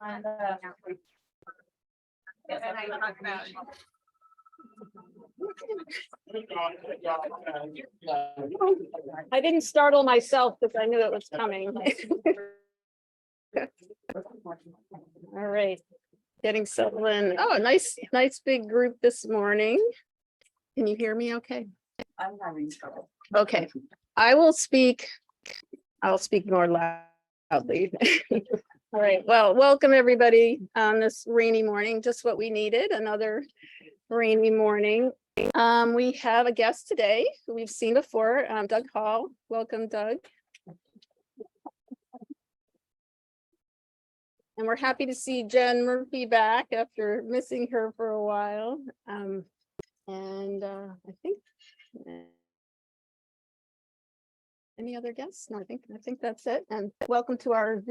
And I talked about. I didn't startle myself because I knew it was coming. All right, getting settled in. Oh, a nice big group this morning. Can you hear me okay? I'm having trouble. Okay, I'll speak more loudly. All right, well, welcome everybody on this rainy morning, just what we needed, another rainy morning. We have a guest today who we've seen before, Doug Hall. Welcome, Doug. And we're happy to see Jen Murphy back after missing her for a while. I think any other guests? No, I think that's it. And welcome to our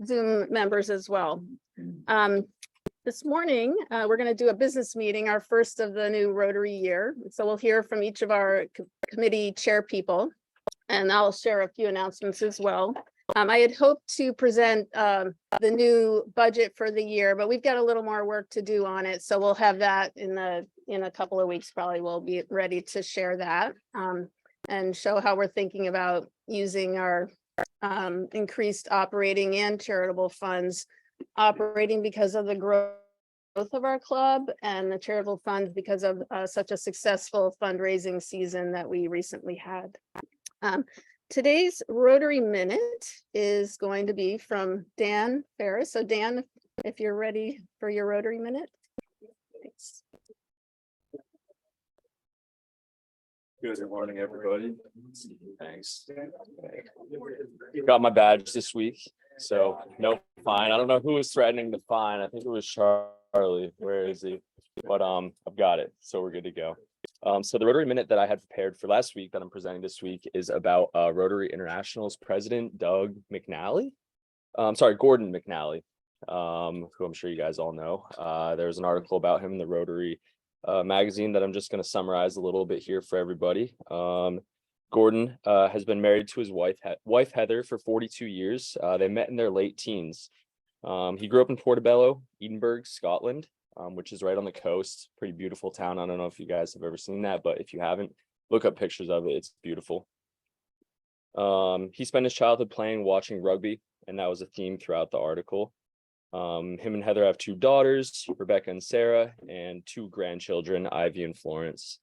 Zoom members as well. This morning, we're going to do a business meeting, our first of the new Rotary year. So we'll hear from each of our committee chair people, and I'll share a few announcements as well. I had hoped to present the new budget for the year, but we've got a little more work to do on it. So we'll have that in a couple of weeks, probably we'll be ready to share that and show how we're thinking about using our increased operating and charitable funds. Operating because of the growth of our club, and the charitable funds because of such a successful fundraising season that we recently had. Today's Rotary Minute is going to be from Dan Ferris. So Dan, if you're ready for your Rotary Minute. Thanks. Good morning, everybody. Thanks. Got my badge this week, so no fine. I don't know who was threatening the fine. I think it was Charlie. Where is he? But I've got it, so we're good to go. So the Rotary Minute that I had prepared for last week that I'm presenting this week is about Rotary International's president, Gordon McNally, who I'm sure you guys all know. There's an article about him in the Rotary magazine that I'm just going to summarize a little bit here for everybody. Gordon has been married to his wife Heather for 42 years. They met in their late teens. He grew up in Portobello, Edinburgh, Scotland, which is right on the coast. Pretty beautiful town. I don't know if you guys have ever seen that, but if you haven't, look up pictures of it. It's beautiful. He spent his childhood playing, watching rugby, and that was a theme throughout the article. Him and Heather have 2 daughters, Rebecca and Sarah, and 2 grandchildren, Ivy and Florence.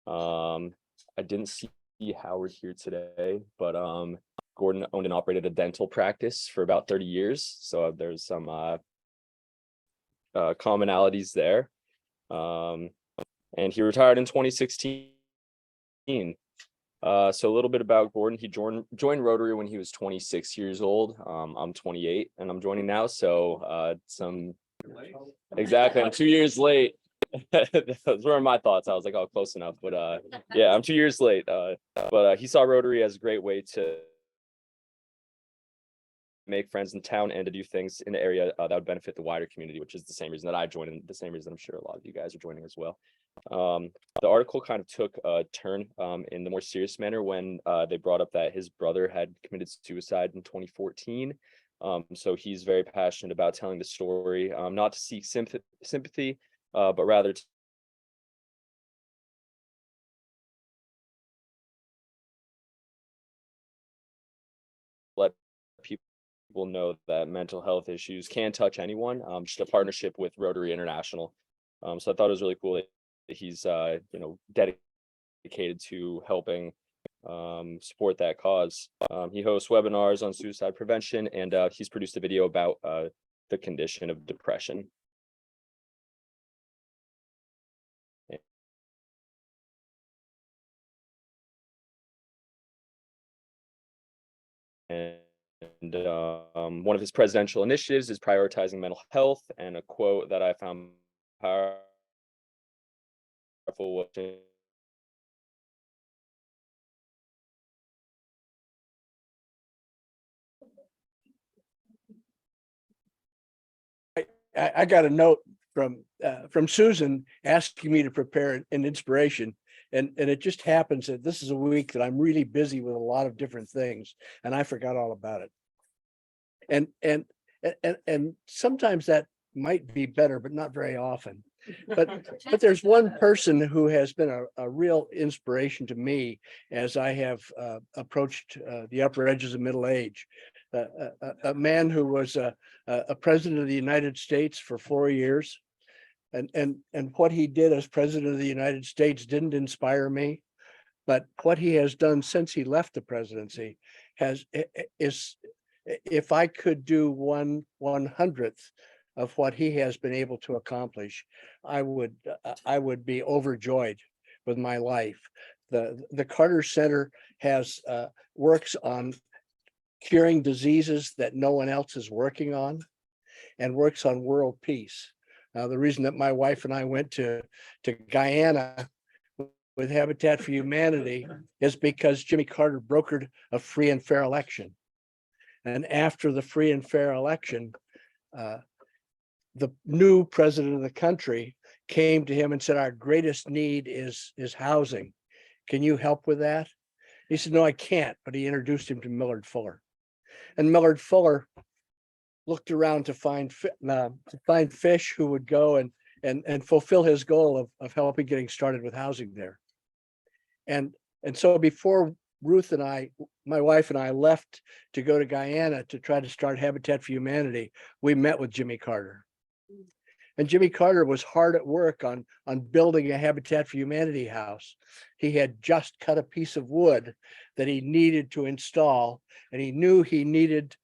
I didn't see Howard here today, but Gordon owned and operated a dental practice for about 30 years. So there's some commonalities there. And he retired in 2016. So a little bit about Gordon. He joined Rotary when he was 26 years old. I'm 28 and I'm joining now. So exactly, I'm 2 years late. Those were my thoughts. I was like, oh, close enough. But yeah, I'm 2 years late. But he saw Rotary as a great way to make friends in town and to do things in the area that would benefit the wider community, which is the same reason that I joined, and the same reason I'm sure a lot of you guys are joining as well. The article kind of took a turn in the more serious manner when they brought up that his brother had committed suicide in 2014. So he's very passionate about telling the story, not to seek sympathy, but rather to let people know that mental health issues can touch anyone. Just a partnership with Rotary International. So I thought it was really cool that he's dedicated to helping support that cause. He hosts webinars on suicide prevention, and he's produced a video about the condition of depression. And one of his presidential initiatives is prioritizing mental health, and a quote that I found powerful was, I got a note from Susan asking me to prepare an inspiration. And it just happens that this is a week that I'm really busy with a lot of different things, and I forgot all about it. And and sometimes that might be better, but not very often. But there's one person who has been a real inspiration to me as I have approached the upper edges of middle age. A man who was a president of the United States for 4 years. And what he did as president of the United States didn't inspire me. But what he has done since he left the presidency is, if I could do 1/100th of what he has been able to accomplish, I would be overjoyed with my life. The Carter Center has works on curing diseases that no one else is working on, and works on world peace. Now, the reason that my wife and I went to Guyana with Habitat for Humanity is because Jimmy Carter brokered a free and fair election. And after the free and fair election, the new president of the country came to him and said, our greatest need is housing. Can you help with that? He said, no, I can't, but he introduced him to Millard Fuller. And Millard Fuller looked around to find fish who would go and fulfill his goal of helping getting started with housing there. And so before Ruth and I, my wife and I, left to go to Guyana to try to start Habitat for Humanity, we met with Jimmy Carter. And Jimmy Carter was hard at work on building a Habitat for Humanity house. He had just cut a piece of wood that he needed to install, and he knew he needed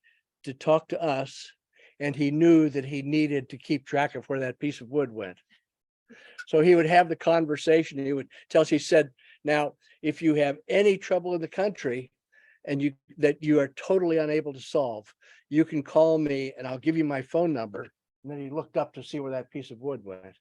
to talk to us, and he knew that he needed to keep track of where that piece of wood went. So he would have the conversation, and he would tell us, he said, now, if you have any trouble in the country and that you are totally unable to solve, you can call me and I'll give you my phone number. And then he looked up to see where that piece of wood went.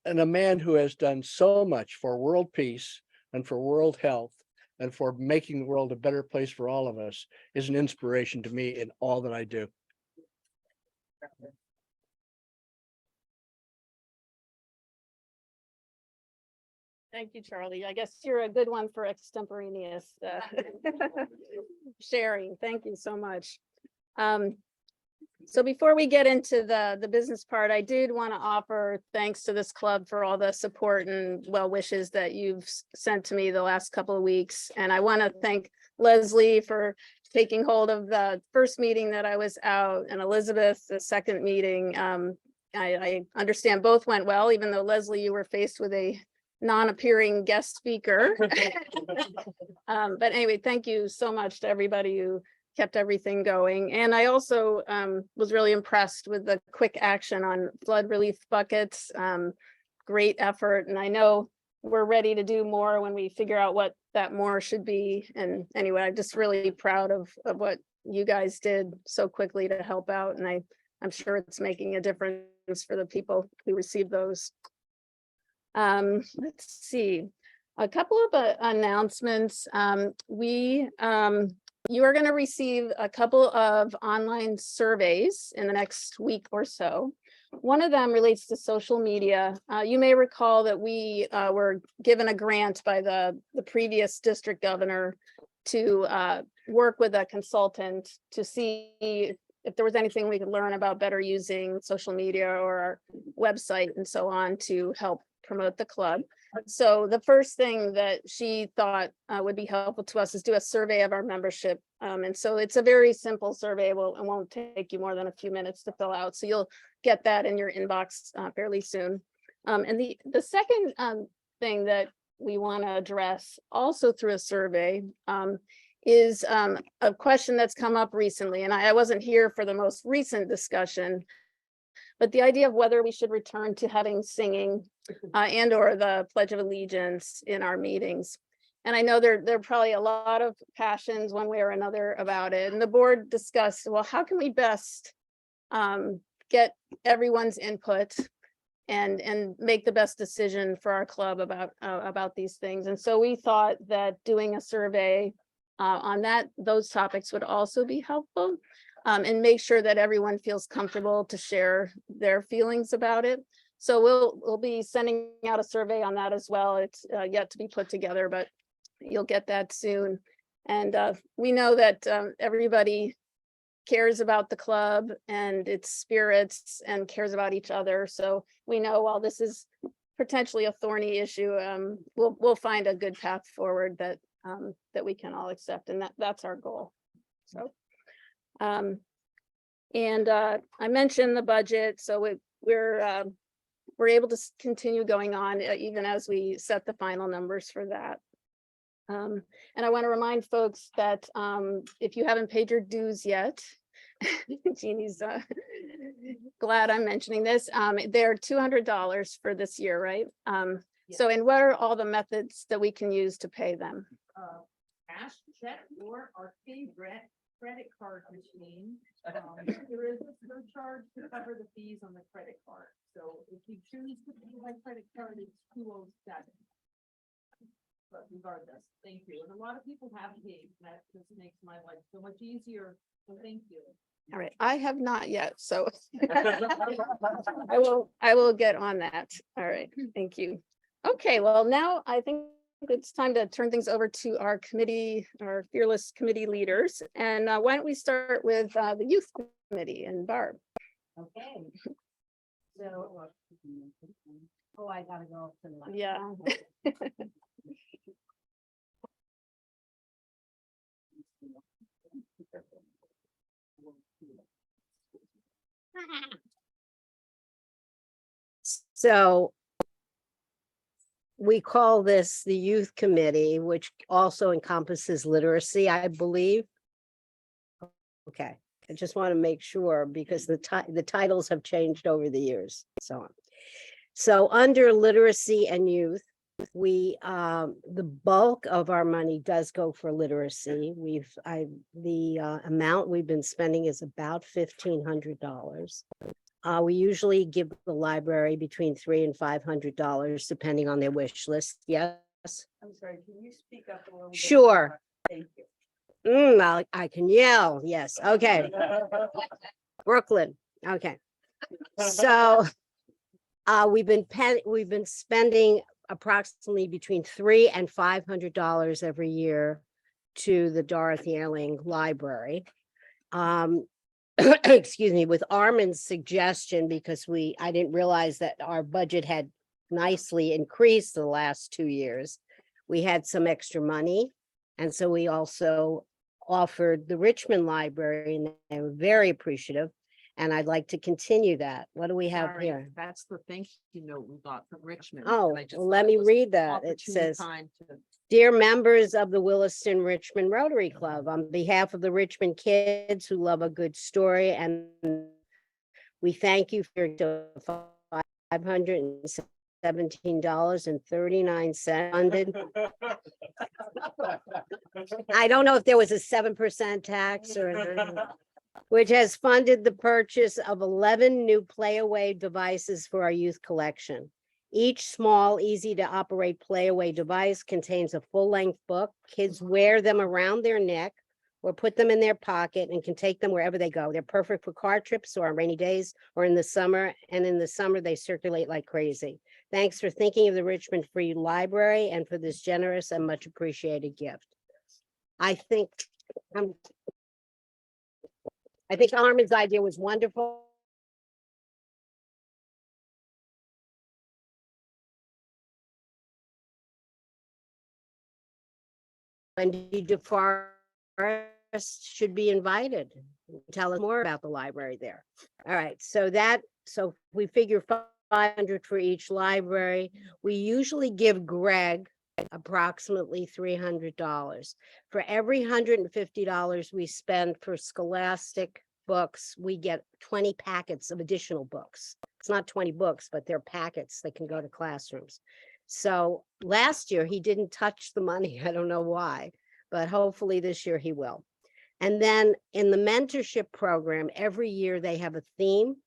And a man who has done so much for world peace and for world health and for making the world a better place for all of us is an inspiration to me in all that I do. Thank you, Charlie. I guess you're a good one for extemporaneous sharing. Thank you so much. So before we get into the business part, I did want to offer thanks to this club for all the support and well wishes that you've sent to me the last couple of weeks. And I want to thank Leslie for taking hold of the first meeting that I was out, and Elizabeth, the second meeting. I understand both went well, even though Leslie, you were faced with a non-appearing guest speaker. But anyway, thank you so much to everybody who kept everything going. And I also was really impressed with the quick action on flood relief buckets. Great effort. And I know we're ready to do more when we figure out what that more should be. And anyway, I'm just really proud of what you guys did so quickly to help out. And I'm sure it's making a difference for the people who receive those. Let's see, a couple of announcements. You are going to receive a couple of online surveys in the next week or so. One of them relates to social media. You may recall that we were given a grant by the previous district governor to work with a consultant to see if there was anything we could learn about better using social media or our website and so on to help promote the club. So the first thing that she thought would be helpful to us is do a survey of our membership. And so it's a very simple survey. It won't take you more than a few minutes to fill out. So you'll get that in your inbox fairly soon. And the second thing that we want to address also through a survey is a question that's come up recently. And I wasn't here for the most recent discussion, but the idea of whether we should return to having singing and or the Pledge of Allegiance in our meetings. And I know there are probably a lot of passions one way or another about it. And the board discussed, well, how can we best get everyone's input and make the best decision for our club about these things. And so we thought that doing a survey on those topics would also be helpful. And make sure that everyone feels comfortable to share their feelings about it. So we'll be sending out a survey on that as well. It's yet to be put together, but you'll get that soon. And we know that everybody cares about the club and its spirits and cares about each other. So we know while this is potentially a thorny issue, we'll find a good path forward that that we can all accept, and that's our goal. So, I mentioned the budget, so we're able to continue going on even as we set the final numbers for that. And I want to remind folks that if you haven't paid your dues yet, Jeannie's glad I'm mentioning this. They're $200 for this year, right? So, and what are all the methods that we can use to pay them? Cash, check, or our favorite credit card machine. There is a surcharge to cover the fees on the credit card. So if you choose to pay by credit card, it's 207. But regardless, thank you. And a lot of people have paid. That just makes my life so much easier. So thank you. All right, I have not yet, so I will get on that. All right, thank you. Okay, well, now I think it's time to turn things over to our committee, our fearless committee leaders. And why don't we start with the youth committee and Barb? Okay. So, oh, I gotta go. To the Yeah. So we call this the youth committee, which also encompasses literacy, I believe. Okay, I just want to make sure because the titles have changed over the years, so on. So under literacy and youth, we the bulk of our money does go for literacy. The amount we've been spending is about $1,500. We usually give the library between $300 and $500, depending on their wish list. Yes. I'm sorry, can you speak up a little bit? Sure. Thank you. I can yell. Yes. Okay. Brooklyn. Okay. So we've been spending approximately between $300 and $500 every year to the Dorothy Erling Library. Excuse me, with Armin's suggestion, because I didn't realize that our budget had nicely increased the last 2 years. We had some extra money. And so we also offered the Richmond Library, and they were very appreciative. And I'd like to continue that. What do we have Sorry, here? That's the thank you note we got from Richmond. Oh, and I just well, thought let it me was read that. It opportune says, time to- "Dear members of the Williston-Richmond Rotary Club, on behalf of the Richmond kids who love a good story, and we thank you for your $517.39 funded." I don't know if there was a 7% tax or which has funded the purchase of 11 new playaway devices for our youth collection. Each small, easy to operate playaway device contains a full-length book. Kids wear them around their neck or put them in their pocket and can take them wherever they go. They're perfect for car trips or on rainy days or in the summer. And in the summer, they circulate like crazy. Thanks for thinking of the Richmond Free Library and for this generous and much appreciated gift. I think Armin's idea was wonderful. Wendy DeForest should be invited. Tell us more about the library there. All right, so we figure 500 for each library. We usually give Greg approximately $300. For every $150 we spend for scholastic books, we get 20 packets of additional books. It's not 20 books, but they're packets that can go to classrooms. So last year he didn't touch the money. I don't know why, but hopefully this year he will. And then in the mentorship program, every year they have a theme.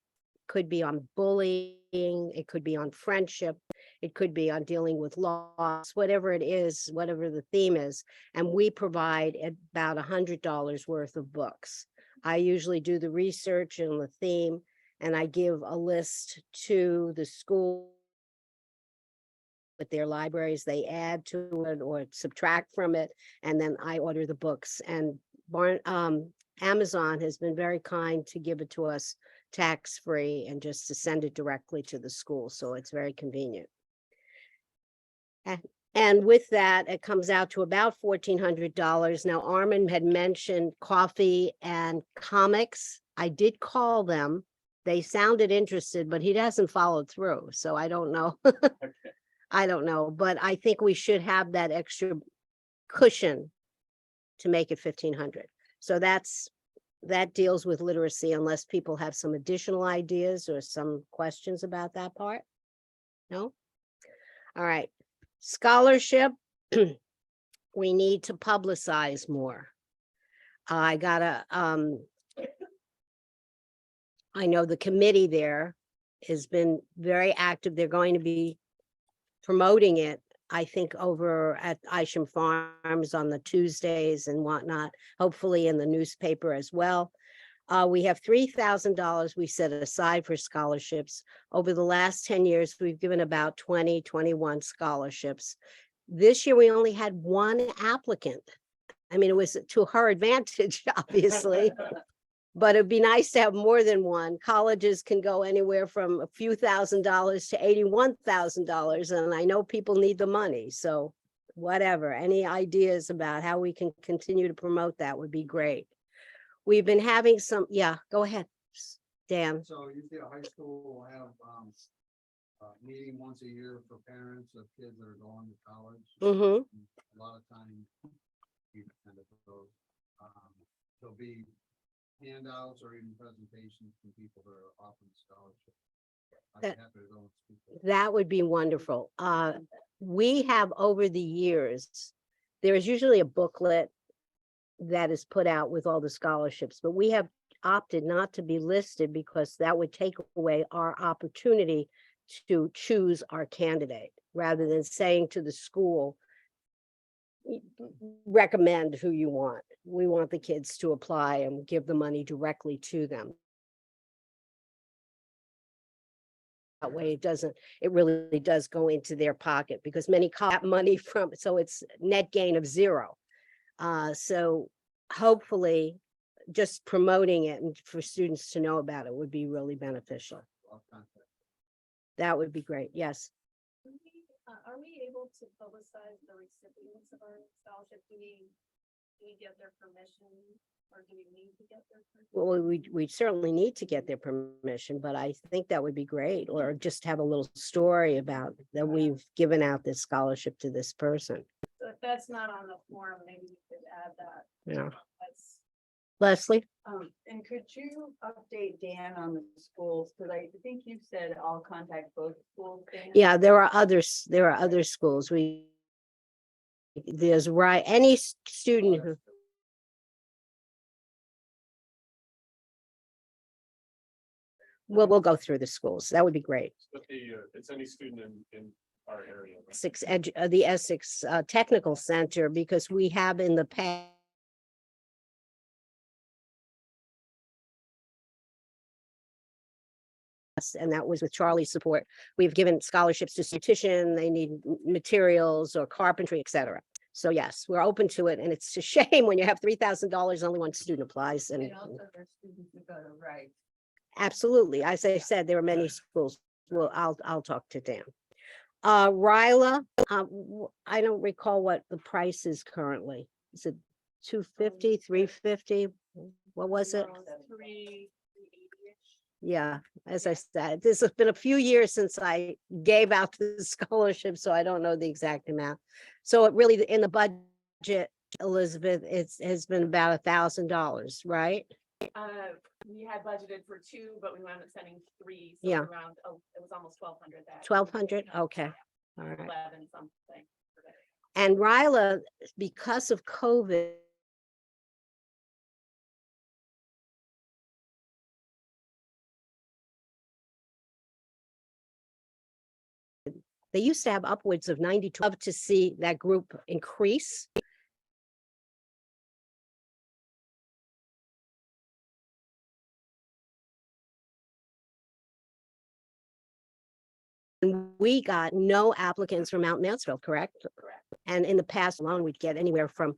Could be on bullying, it could be on friendship, it could be on dealing with loss, whatever it is, whatever the theme is. And we provide about $100 worth of books. I usually do the research and the theme, and I give a list to the school with their libraries, they add to it or subtract from it, and then I order the books. And Amazon has been very kind to give it to us tax-free and just to send it directly to the school, so it's very convenient. And with that, it comes out to about $1,400. Now, Armin had mentioned coffee and comics. I did call them. They sounded interested, but he hasn't followed through, so I don't know. I don't know, but I think we should have that extra cushion to make it 1,500. So that deals with literacy, unless people have some additional ideas or some questions about that part. No? All right. Scholarship, we need to publicize more. I know the committee there has been very active. They're going to be promoting it, I think, over at Isham Farms on the Tuesdays and whatnot, hopefully in the newspaper as well. We have $3,000 we set aside for scholarships. Over the last 10 years, we've given about 21 scholarships. This year, we only had one applicant. I mean, it was to her advantage, obviously, but it'd be nice to have more than one. Colleges can go anywhere from a few $1,000s to $81,000, and I know people need the money. So whatever, any ideas about how we can continue to promote that would be great. We've been having some, yeah, go ahead, Dan. So usually a high school will have meeting once a year for parents of kids that are going to college. Mm-hmm. A lot of time we've attended those. There'll be handouts or even presentations from people that are offering scholarships. I'd be happy to go and speak to them. That would be wonderful. We have over the years, there is usually a booklet that is put out with all the scholarships, but we have opted not to be listed because that would take away our opportunity to choose our candidate, rather than saying to the school, recommend who you want. We want the kids to apply and give the money directly to them. That way it really does go into their pocket, because many call that money from, so it's net gain of zero. So hopefully just promoting it and for students to know about it would be really beneficial. I'll contact them. That would be great. Yes. Are we able to publicize the recipients of our scholarship? Do we get their permission, or do we need to get their permission? Well, we certainly need to get their permission, but I think that would be great, or just have a little story about that we've given out this scholarship to this person. So if that's not on the form, maybe we could add that. Yeah. That's, Leslie? And could you update Dan on the schools? Because I think you said I'll contact both schools. Dan. Yeah, there are others. There are other schools. There's any student who. We'll go through the schools. That would be great. But it's any student in our area. Right? The Essex Technical Center, because we have in the past. And that was with Charlie's support. We've given scholarships to esthetician, they need materials or carpentry, etc. So yes, we're open to it, and it's a shame when you have $3,000, only one student applies. And also there's students who go to Rice. absolutely, as I said, there are many schools. Well, I'll talk to Dan. Ryla, I don't recall what the price is currently. Is it $250, $350? What was it? 380-ish. Yeah, as I said, this has been a few years since I gave out the scholarship, so I don't know the exact amount. So it really, in the budget, Elizabeth, has been about $1,000, right? We had budgeted for 2, but we wound up sending 3. So Yeah. around, it was almost 1,200. 1,200? Okay, all right. 11 something. And Ryla, because of COVID, they used to have upwards of 92. Love to see that group increase. And we got no applicants from Mount Mansfield, correct? Correct. And in the past alone, we'd get anywhere from,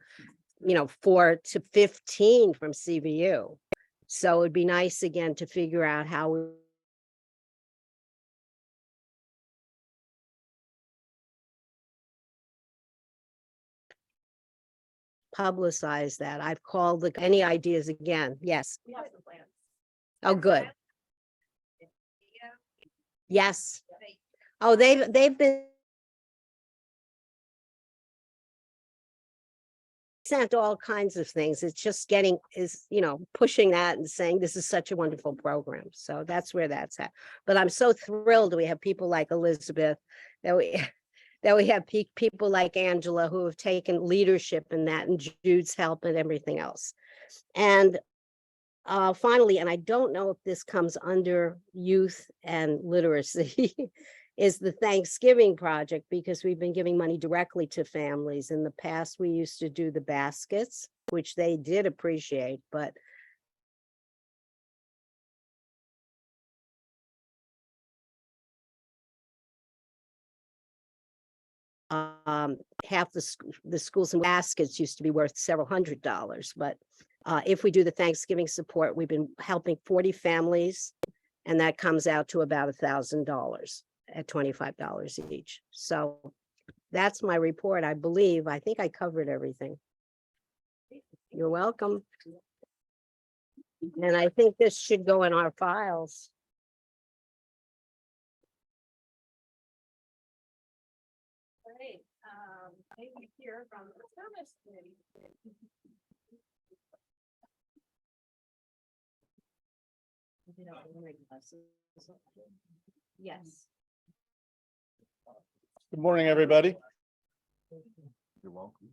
4 to 15 from CVU. So it'd be nice again to figure out how we publicize that. I've called any ideas again. Yes. We have some plans. Oh, good. Yes. Oh, they've been sent all kinds of things. It's just pushing that and saying this is such a wonderful program. So that's where that's at. But I'm so thrilled we have people like Elizabeth, that we have people like Angela who have taken leadership in that, and Jude's help and everything else. And finally, and I don't know if this comes under youth and literacy, is the Thanksgiving project, because we've been giving money directly to families. In the past, we used to do the baskets, which they did appreciate, but half the schools and baskets used to be worth several $100s, but if we do the Thanksgiving support, we've been helping 40 families, and that comes out to about $1,000 at $25 each. So that's my report. I think I covered everything. You're welcome. And I think this should go in our files. Great. Maybe hear from the service committee. Yes. Good morning, everybody. You're welcome.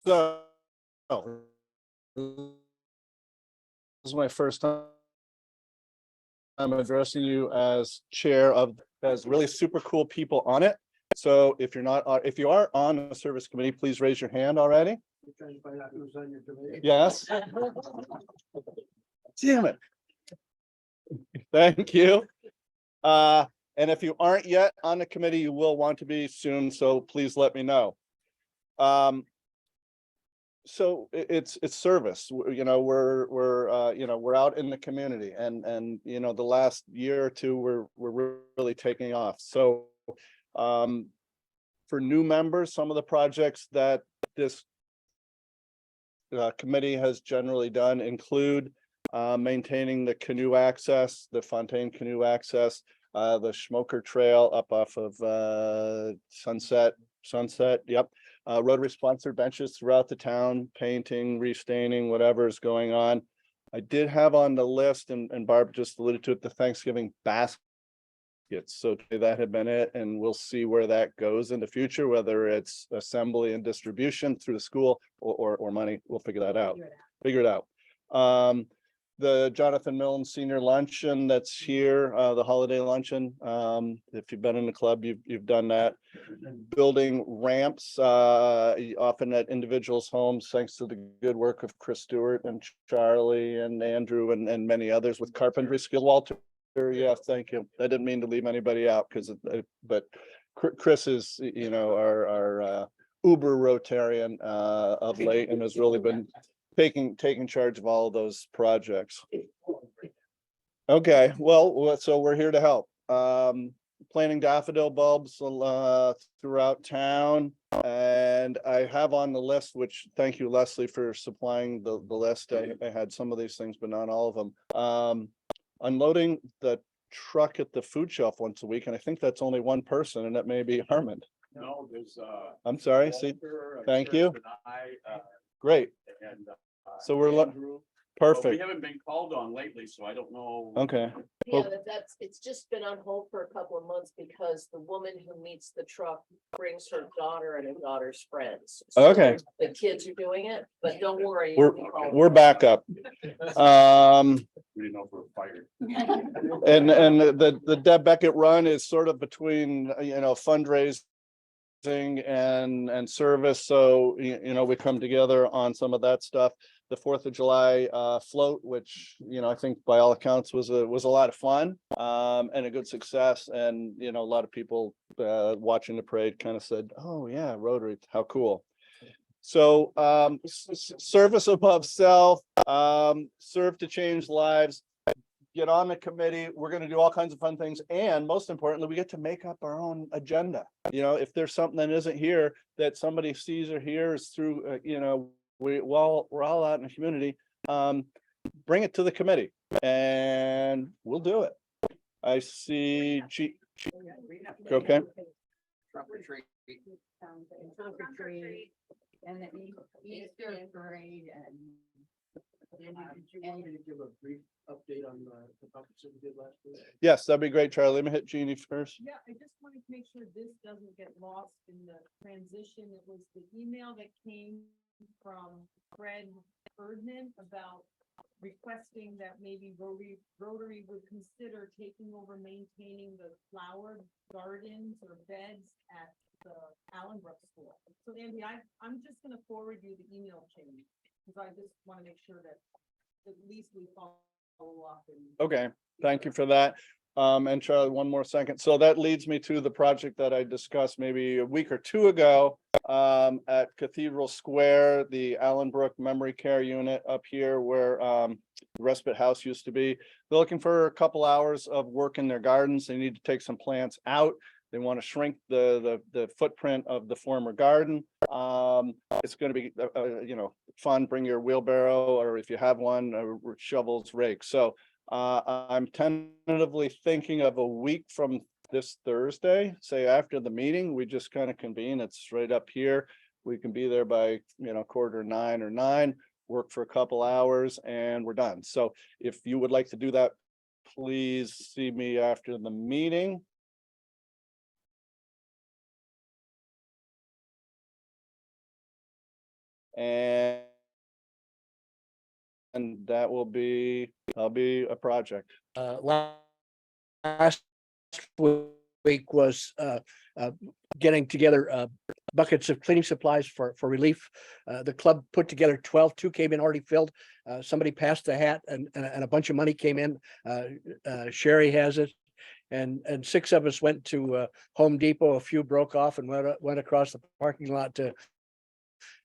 So, this is my first time I'm addressing you as chair of, has really super cool people on it. So if you are on the service committee, please raise your hand already. Trying to find out who's on your committee. Yes. Damn it. Thank you. And if you aren't yet on the committee, you will want to be soon, so please let me know. So it's service, we're out in the community, and the last year or two, we're really taking off. So for new members, some of the projects that this committee has generally done include maintaining the canoe access, the Fontaine canoe access, the Schmoker Trail up off of Sunset, yep. Rotary sponsored benches throughout the town, painting, restaining, whatever is going on. I did have on the list, and Barb just alluded to it, the Thanksgiving baskets. So that had been it, and we'll see where that goes in the future, whether it's assembly and distribution through the school or money. We'll figure that out. Figure it out. The Jonathan Milne Senior Luncheon that's here, the holiday luncheon. If you've been in the club, you've done that. Building ramps, often at individuals' homes, thanks to the good work of Chris Stewart and Charlie and Andrew and many others with carpentry skill. Walter, yeah, thank you. I didn't mean to leave anybody out but Chris is, our uber Rotarian of late, and has really been taking charge of all of those projects. Okay, well, so we're here to help. Planting daffodil bulbs throughout town, and I have on the list, which thank you, Leslie, for supplying the list. I had some of these things, but not all of them. Unloading the truck at the food shelf once a week, and I think that's only one person, and that may be Harmon. No, there's I'm sorry, see, thank you. Great. And So we're Andrew, but we perfect. haven't been called on lately, so I don't know. Okay, Yeah, it's just been on hold for a couple of months because the woman who meets the truck brings her daughter and her daughter's friends. So Okay. The kids are doing it, but don't worry. we're back up. We didn't know if we were fired. And the Deb Beckett run is sort of between, fundraising and service. So, we come together on some of that stuff. the 4th of July float, which, I think by all accounts was a lot of fun and a good success. And, a lot of people watching the parade kind of said, oh yeah, Rotary, how cool. So service above self, serve to change lives. Get on the committee. We're going to do all kinds of fun things. And most importantly, we get to make up our own agenda. If there's something that isn't here that somebody sees or hears through, we're all out in the community, bring it to the committee and we'll do it. I see okay. Trunk or treat. And the Easter parade and. Did you want me to give a brief update on the buckets that we did last week? Yes, that'd be great, Charlie. Let me hit Jeannie first. Yeah, I just wanted to make sure this doesn't get lost in the transition. It was the email that came from Fred Ferdinand about requesting that maybe Rotary would consider taking over maintaining the flower gardens or beds at the Allenbrook School. So Andy, I'm just gonna forward you the email chain, because I just want to make sure that at least we follow up. Okay, thank you for that. And Charlie, one more second. So that leads me to the project that I discussed maybe a week or two ago at Cathedral Square, the Allenbrook Memory Care Unit up here where Respite House used to be. They're looking for a couple hours of work in their gardens. They need to take some plants out. They want to shrink the footprint of the former garden. It's going to be, fun. Bring your wheelbarrow, or if you have one, shovels, rakes. So I'm tentatively thinking of a week from this Thursday, say after the meeting, we just kind of convene. It's right up here. We can be there by, 8:45 or 9, work for a couple hours and we're done. So if you would like to do that, please see me after the meeting. And that will be, I'll be a project. Last week was getting together buckets of cleaning supplies for relief. The club put together 12, 2 came in already filled. Somebody passed the hat and a bunch of money came in. Sherry has it. And 6 of us went to Home Depot. A few broke off and went across the parking lot to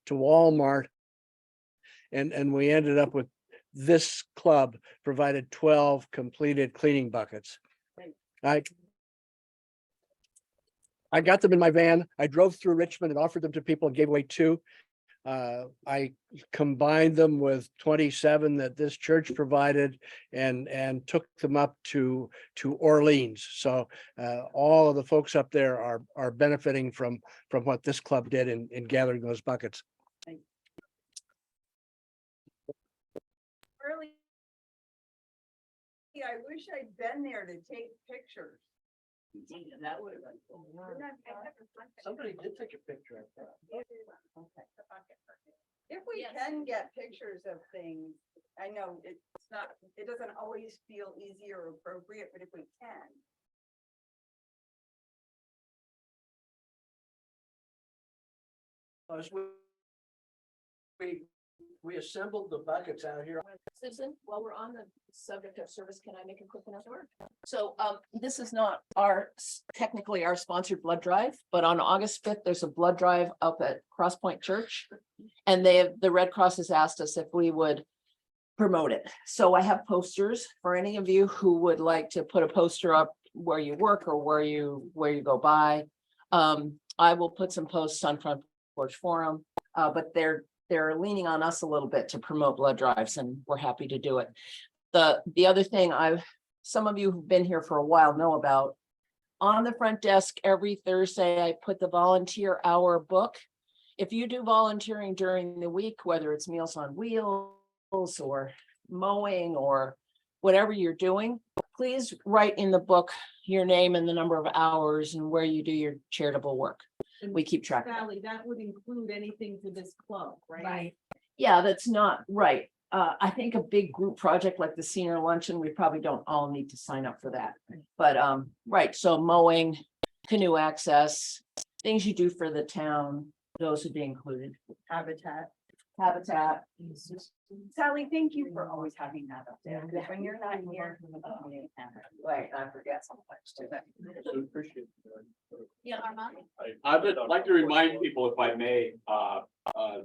Walmart. And we ended up with this club provided 12 completed cleaning buckets. I got them in my van. I drove through Richmond and offered them to people and gave away 2. I combined them with 27 that this church provided and took them up to Orleans. So all of the folks up there are benefiting from what this club did in gathering those buckets. Early, I wish I'd been there to take pictures. That would have been cool. Somebody did take a picture of that. If we can get pictures of things, I know it doesn't always feel easy or appropriate, but if we can. As we assembled the buckets out here. Susan, while we're on the subject of service, can I make a quick announcement? So this is not technically our sponsored blood drive, but on August 5th, there's a blood drive up at Cross Point Church. And the Red Cross has asked us if we would promote it. So I have posters for any of you who would like to put a poster up where you work or where you go by. I will put some posts on Front Porch Forum, but they're leaning on us a little bit to promote blood drives, and we're happy to do it. The other thing some of you who've been here for a while know about, on the front desk every Thursday, I put the volunteer hour book. If you do volunteering during the week, whether it's Meals on Wheels or mowing or whatever you're doing, please write in the book your name and the number of hours and where you do your charitable work. We keep track of that. Sally, that would include anything for this club, right? Right. Yeah, that's not right. I think a big group project like the senior luncheon, we probably don't all need to sign up for that. But right, so mowing, canoe access, things you do for the town, those would be included. Habitat. habitat. Sally, thank you for always having that up there. 'Cause when you're not here. Right, I forget sometimes too. Yeah, Armand? I would like to remind people, if I may,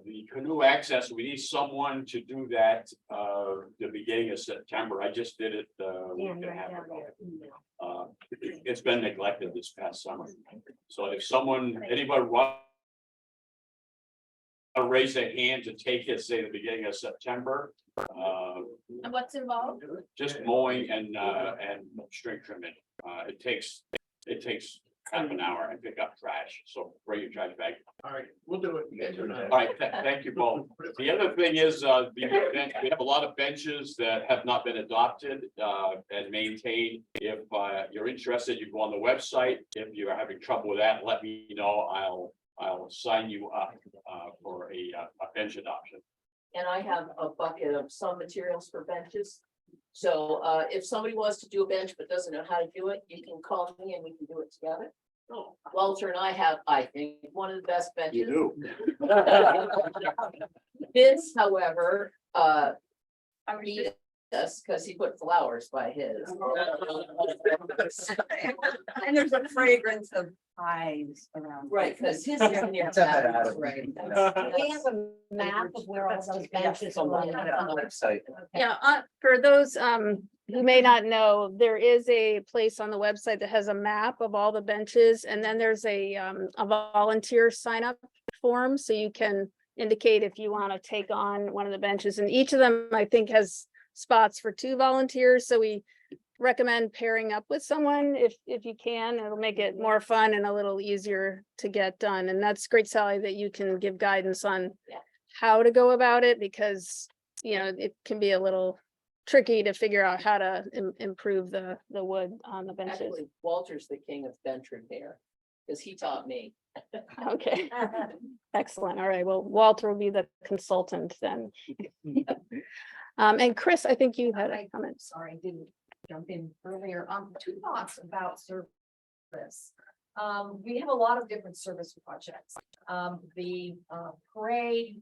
the canoe access, we need someone to do that, the beginning of September. I just did it, week and a half ago. It's been neglected this past summer. So if someone, anybody want to raise their hand to take it, say the beginning of September, And what's involved? just mowing and string trimming. It takes half an hour and pick up trash, so bring your trash bag. All right, we'll do it. All right, thank you both. The other thing is, we have a lot of benches that have not been adopted and maintained. If you're interested, you go on the website. If you're having trouble with that, let me know. I'll sign you up for a bench adoption. And I have a bucket of some materials for benches. So if somebody wants to do a bench but doesn't know how to do it, you can call me and we can do it together. Oh, Walter and I have, I think, one of the best benches. you do. Vince, however, I was beat us because he put flowers by his. And there's a fragrance of pies around. Right, because his. Yeah. Right. We have a map of where all those benches are. Website. Yeah, for those who may not know, there is a place on the website that has a map of all the benches, and then there's a volunteer sign up form, so you can indicate if you want to take on one of the benches, and each of them, I think, has spots for 2 volunteers, so we recommend pairing up with someone if you can. It'll make it more fun and a little easier to get done, and that's great, Sally, that you can give guidance on how to go about it, because it can be a little tricky to figure out how to improve the wood on the benches. Actually, Walter's the king of bench repair, because he taught me. Okay, excellent. All right, well, Walter will be the consultant then. And Chris, I think you had a comment. Sorry, I didn't jump in earlier. 2 thoughts about service. We have a lot of different service projects. The parade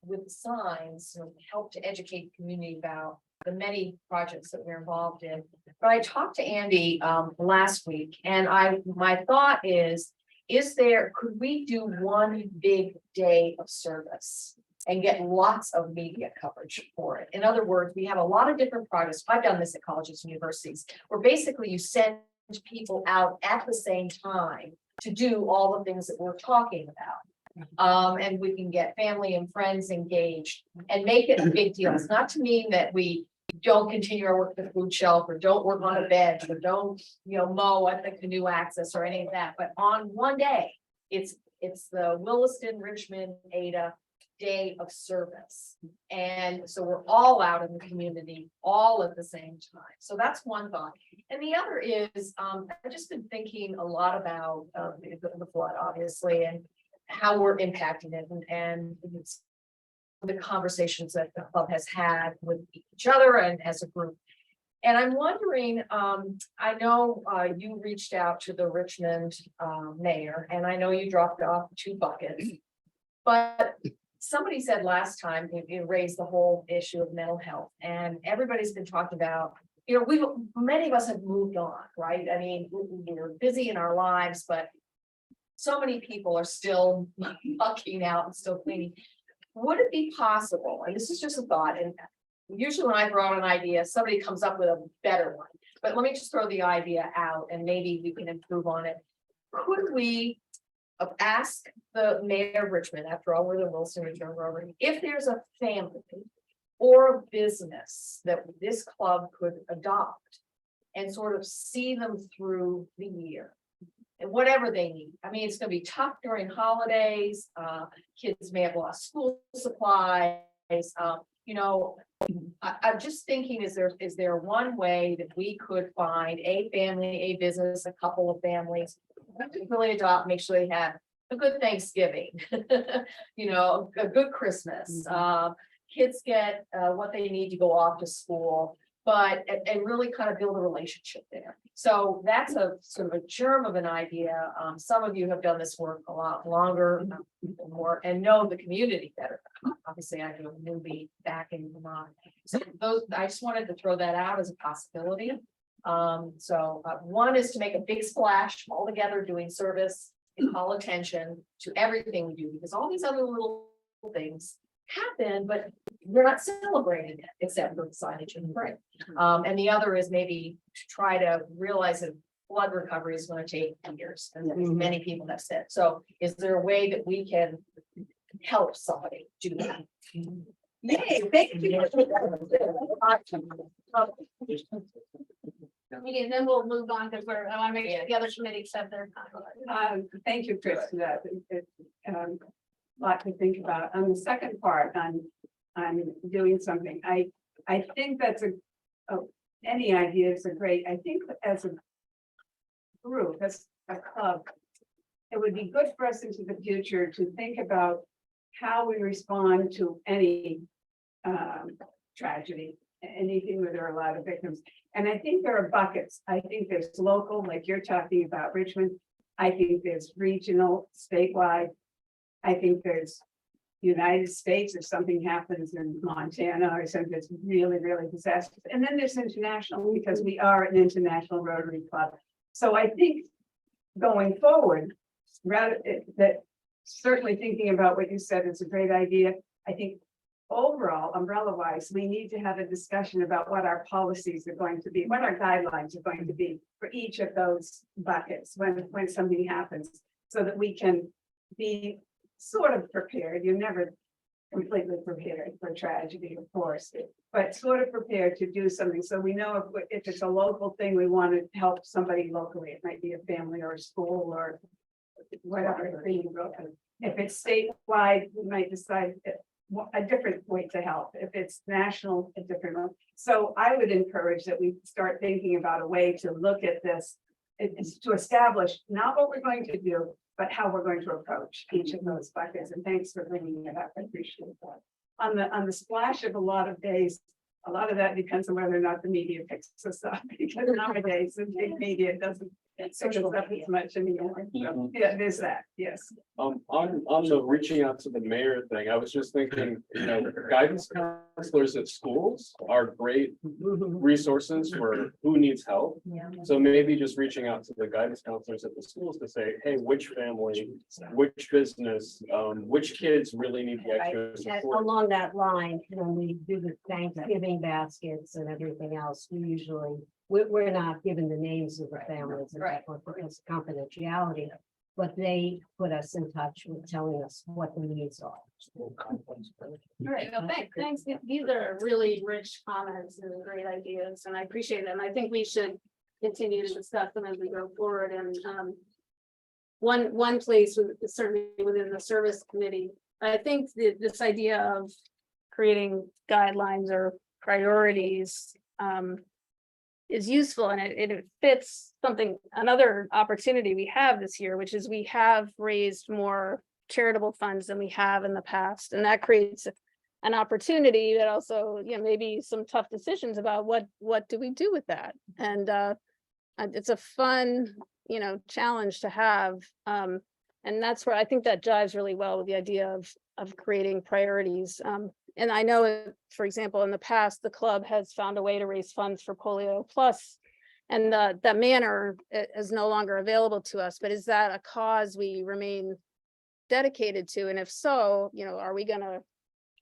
with signs help to educate the community about the many projects that we're involved in. But I talked to Andy last week, and my thought is could we do one big day of service and get lots of media coverage for it? In other words, we have a lot of different projects. I've done this at colleges and universities, where basically you send people out at the same time to do all the things that we're talking about. And we can get family and friends engaged and make it a big deal. It's not to mean that we don't continue our work at the food shelf, or don't work on a bench, or don't, mow at the canoe access or any of that. But on one day, it's the Williston-Richmond Ada Day of Service. And so we're all out in the community, all at the same time. So that's one thought. And the other is, I've just been thinking a lot about the flood, obviously, and how we're impacting it, and it's the conversations that the club has had with each other and as a group. And I'm wondering, I know you reached out to the Richmond mayor, and I know you dropped off 2 buckets, but somebody said last time you raised the whole issue of mental health, and everybody's been talking about, many of us have moved on, right? I mean, we're busy in our lives, but so many people are still mucking out and still cleaning. Would it be possible, and this is just a thought, and usually when I throw out an idea, somebody comes up with a better one, but let me just throw the idea out and maybe we can improve on it. Could we ask the mayor of Richmond, after all, we're the Williston-Richmond Rotary, if there's a family or a business that this club could adopt and sort of see them through the year? And whatever they need. I mean, it's gonna be tough during holidays. Kids may have lost school supplies. I'm just thinking, is there one way that we could find a family, a business, a couple of families, really adopt, make sure they have a good Thanksgiving, a good Christmas. Kids get what they need to go off to school, but, and really kind of build a relationship there. So that's a sort of a germ of an idea. Some of you have done this work a lot longer, more, and know the community better. Obviously, I do a newbie back in Vermont. So those, I just wanted to throw that out as a possibility. One is to make a big splash all together doing service and call attention to everything we do, because all these other little things happen, but we're not celebrating it except for signage and break. And the other is maybe to try to realize that flood recovery is going to take years, and as many people have said. So is there a way that we can help somebody do that? Yay, thank you. And then we'll move on because I want to make sure the other committees have their time. Thank you, Chris, for that. Lot to think about. On the second part, on doing something, I think that's any idea is a great, I think as a group, as a club, it would be good for us into the future to think about how we respond to any tragedy, anything where there are a lot of victims. And I think there are buckets. I think there's local, like you're talking about Richmond. I think there's regional, statewide. I think there's United States, if something happens in Montana or something that's really, really disastrous. And then there's international, because we are an international Rotary Club. So I think going forward, that certainly thinking about what you said is a great idea. I think overall, umbrella wise, we need to have a discussion about what our policies are going to be, what our guidelines are going to be for each of those buckets when something happens, so that we can be sort of prepared. You're never completely prepared for tragedy, of course, but sort of prepared to do something. So we know if it's a local thing, we want to help somebody locally. It might be a family or a school or whatever. If it's statewide, we might decide a different way to help. If it's national, a different one. So I would encourage that we start thinking about a way to look at this. It's to establish not what we're going to do, but how we're going to approach each of those buckets. And thanks for bringing it up. I appreciate that. On the splash of a lot of days, a lot of that depends on whether or not the media picks us up, because nowadays the big media doesn't pick us up as much anymore. So, yeah, there's that. Yes. On the reaching out to the mayor thing, I was just thinking, guidance counselors at schools are great resources for who needs help. So maybe just reaching out to the guidance counselors at the schools to say, hey, which family, which business, which kids really need the extra support. Along that line, when we do the Thanksgiving baskets and everything else, we usually, we're not given the names of the families and that one because of confidentiality, but they put us in touch with telling us what the needs are. All right, well, thanks. These are really rich comments and great ideas, and I appreciate it. And I think we should continue to discuss them as we go forward. And one place certainly within the service committee, I think this idea of creating guidelines or priorities is useful, and it fits another opportunity we have this year, which is we have raised more charitable funds than we have in the past, and that creates an opportunity that also, maybe some tough decisions about what do we do with that. And it's a fun, challenge to have, and that's where I think that jives really well with the idea of creating priorities. And I know, for example, in the past, the club has found a way to raise funds for Polio Plus, and that manner is no longer available to us. But is that a cause we remain dedicated to? And if so, are we going to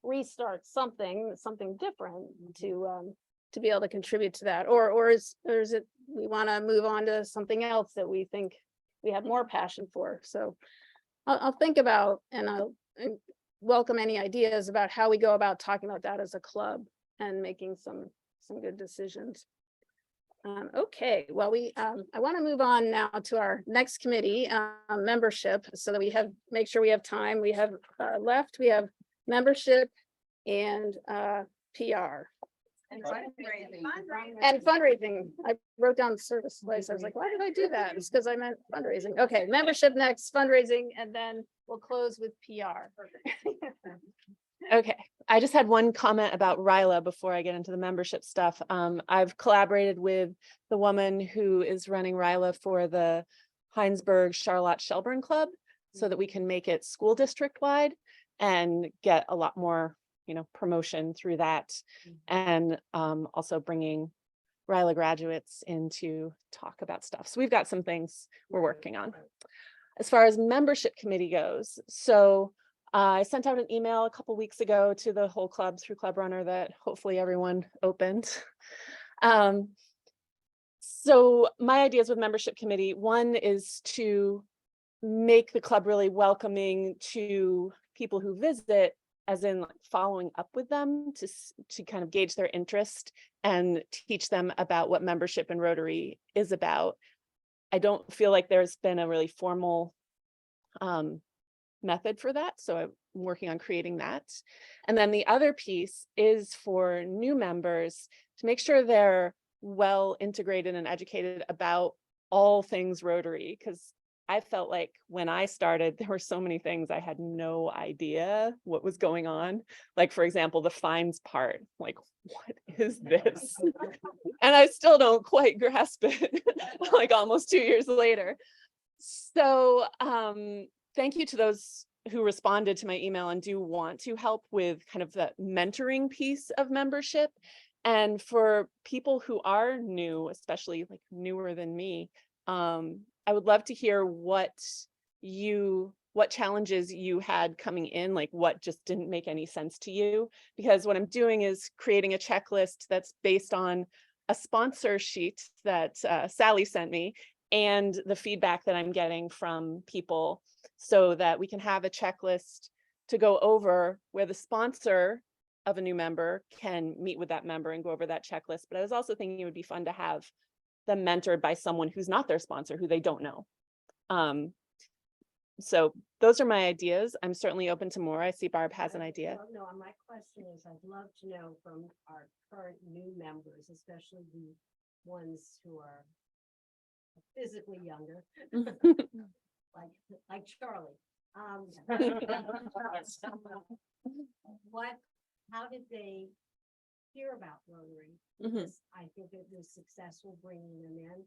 restart something different to be able to contribute to that, or is it we want to move on to something else that we think we have more passion for? So I'll think about, and I'll welcome any ideas about how we go about talking about that as a club and making some good decisions. Okay, well, I want to move on now to our next committee, membership, so that make sure we have time. We have left, we have membership and PR. And fundraising. I wrote down service place. I was like, why did I do that? It's because I meant fundraising. Okay, membership next, fundraising, and then we'll close with PR. Okay, I just had one comment about Ryla before I get into the membership stuff. I've collaborated with the woman who is running Ryla for the Heinsberg Charlotte Shelburne Club so that we can make it school district wide and get a lot more, promotion through that. And also bringing Ryla graduates in to talk about stuff. So we've got some things we're working on. As far as membership committee goes, so I sent out an email a couple weeks ago to the whole club through Club Runner that hopefully everyone opened. So my ideas with membership committee, one is to make the club really welcoming to people who visit, as in like following up with them to kind of gauge their interest and teach them about what membership in Rotary is about. I don't feel like there's been a really formal method for that. So I'm working on creating that. And then the other piece is for new members to make sure they're well integrated and educated about all things Rotary, because I felt like when I started, there were so many things I had no idea what was going on. Like, for example, the fines part, like, what is this? And I still don't quite grasp it, like almost 2 years later. So thank you to those who responded to my email and do want to help with kind of the mentoring piece of membership. And for people who are new, especially like newer than me, I would love to hear what challenges you had coming in, like what just didn't make any sense to you. Because what I'm doing is creating a checklist that's based on a sponsor sheet that Sally sent me and the feedback that I'm getting from people, so that we can have a checklist to go over where the sponsor of a new member can meet with that member and go over that checklist. But I was also thinking it would be fun to have them mentored by someone who's not their sponsor, who they don't know. So those are my ideas. I'm certainly open to more. I see Barb has an idea. No, my question is, I'd love to know from our current new members, especially the ones who are physically younger, like Charlie. How did they hear about Rotary? Because I think it was successful bringing them in,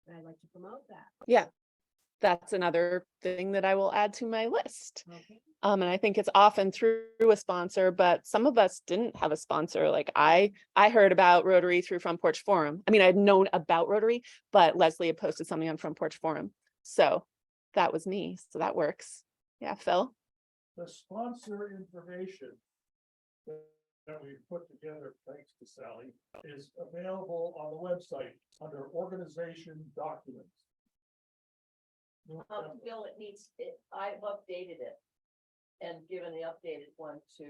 and I'd like to promote that. Yeah, that's another thing that I will add to my list. Okay. And I think it's often through a sponsor, but some of us didn't have a sponsor. Like I heard about Rotary through Front Porch Forum. I mean, I'd known about Rotary, but Leslie had posted something on Front Porch Forum. So that was me. So that works. Yeah, Phil? The sponsor information that we put together, thanks to Sally, is available on the website under organization documents. Bill, I've updated it and given the updated one to,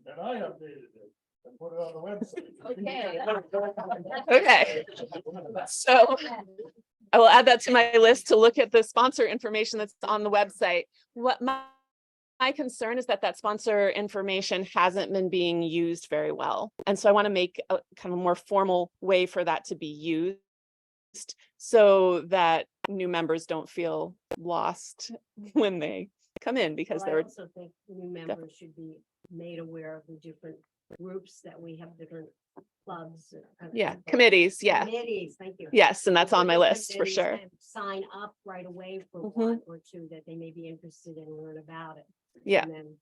And I updated it and put it on the website. Okay. So I will add that to my list to look at the sponsor information that's on the website. What my concern is that sponsor information hasn't been being used very well. And so I want to make a kind of more formal way for that to be used so that new members don't feel lost when they come in, because I also think new members should be made aware of the different groups that we have, different clubs. Committees. Committees, thank you. Yes, and that's on my Different list for committees, sure. and sign up right away for one or two that they may be interested in, learn about it. Yeah. And then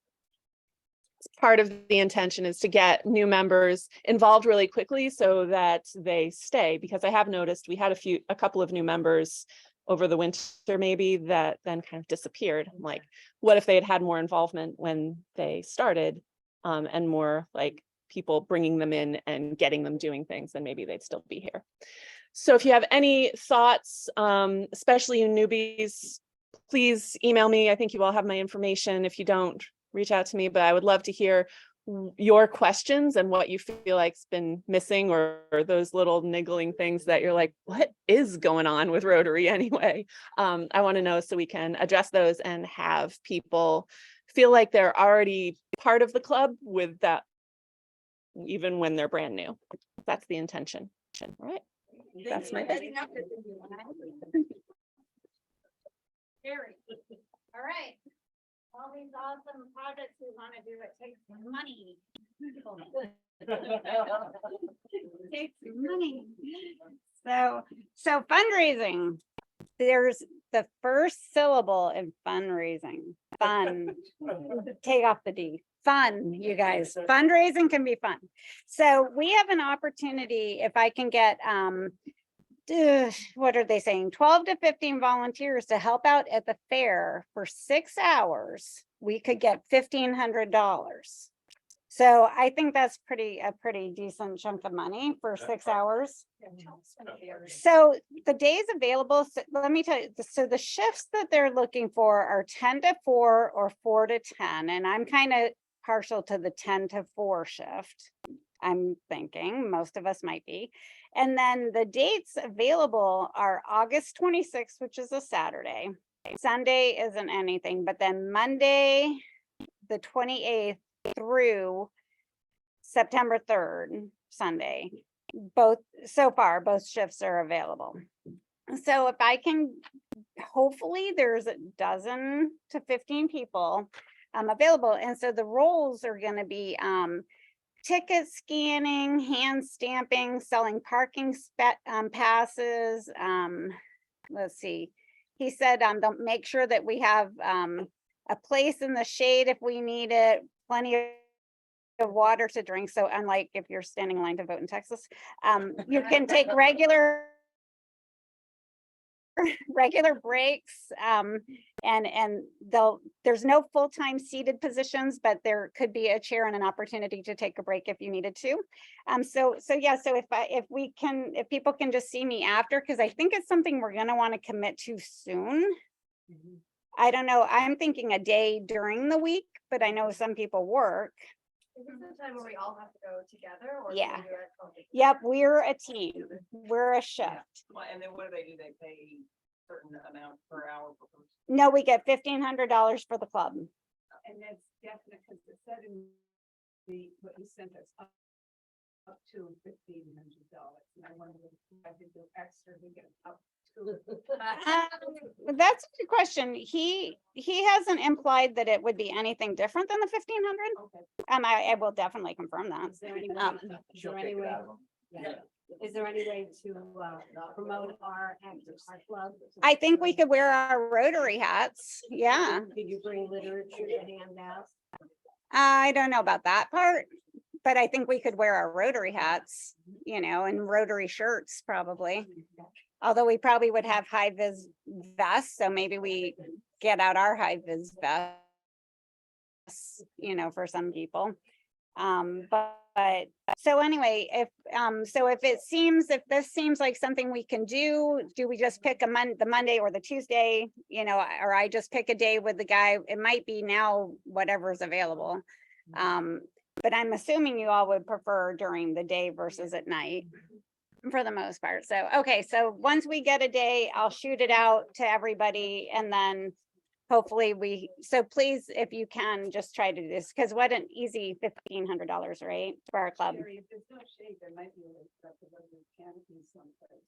Part of the intention is to get new members involved really quickly so that they stay, because I have noticed we had a couple of new members over the winter maybe that then kind of disappeared. I'm like, what if they had more involvement when they started, and more like people bringing them in and getting them doing things, then maybe they'd still be here. So if you have any thoughts, especially you newbies, please email me. I think you all have my information. If you don't, reach out to me, but I would love to hear your questions and what you feel like's been missing, or those little niggling things that you're like, what is going on with Rotary anyway? I want to know so we can address those and have people feel like they're already part of the club with that, even when they're brand new. That's the intention. All right. That's my thing. All right. all these awesome projects we want to do, it takes money. Takes money. So fundraising, there's the first syllable in fundraising, fun. Take off the D, fun, you guys. Fundraising can be fun. So we have an opportunity, if I can get, what are they saying? 12 to 15 volunteers to help out at the fair for 6 hours, we could get $1,500. So I think that's a pretty decent chunk of money for 6 hours. So the days available, so let me tell you, so the shifts that they're looking for are 10 to 4 or 4 to 10. And I'm kind of partial to the 10 to 4 shift. I'm thinking most of us might be. And then the dates available are August 26th, which is a Saturday. Sunday isn't anything, but then Monday, the 28th through September 3rd, Sunday. Both shifts are available. So if I can, hopefully there's a dozen to 15 people available. And so the roles are going to be ticket scanning, hand stamping, selling parking passes. Let's see. He said, don't make sure that we have a place in the shade if we need it, plenty of water to drink. So unlike if you're standing in line to vote in Texas, you can take regular breaks, and there's no full-time seated positions, but there could be a chair and an opportunity to take a break if you needed to. So if people can just see me after, because I think it's something we're going to want to commit to soon. I don't know, I'm thinking a day during the week, but I know some people work. Is this the time where we all have to go together? Or Yeah. do we do it collectively? Yep, we're a team. We're a shift. And then what do? They pay certain amount per hour per person? No, we get $1,500 for the club. And that's definite, because it said in what you sent us up to $1,500. And I wondered if I could do extra to get up to. That's a good question. He hasn't implied that it would be anything different than the 1,500. Okay. I will definitely confirm that. Is there any way, Yeah. is there any way to promote our club? I think we could wear our Rotary hats. Yeah. Could you bring literature to hand out? I don't know about that part, but I think we could wear our Rotary hats, and Rotary shirts probably. Although we probably would have high vis vests, so maybe we get out our high vis vests, for some people. But so anyway, if this seems like something we can do we just pick the Monday or the Tuesday, or I just pick a day with the guy? It might be now whatever's available. But I'm assuming you all would prefer during the day versus at night for the most part. So, okay. So once we get a day, I'll shoot it out to everybody, and then hopefully so please, if you can, just try to do this, because what an easy $1,500, right, for our club. If there's no shade, there might be a way for us to go to the canopy someplace.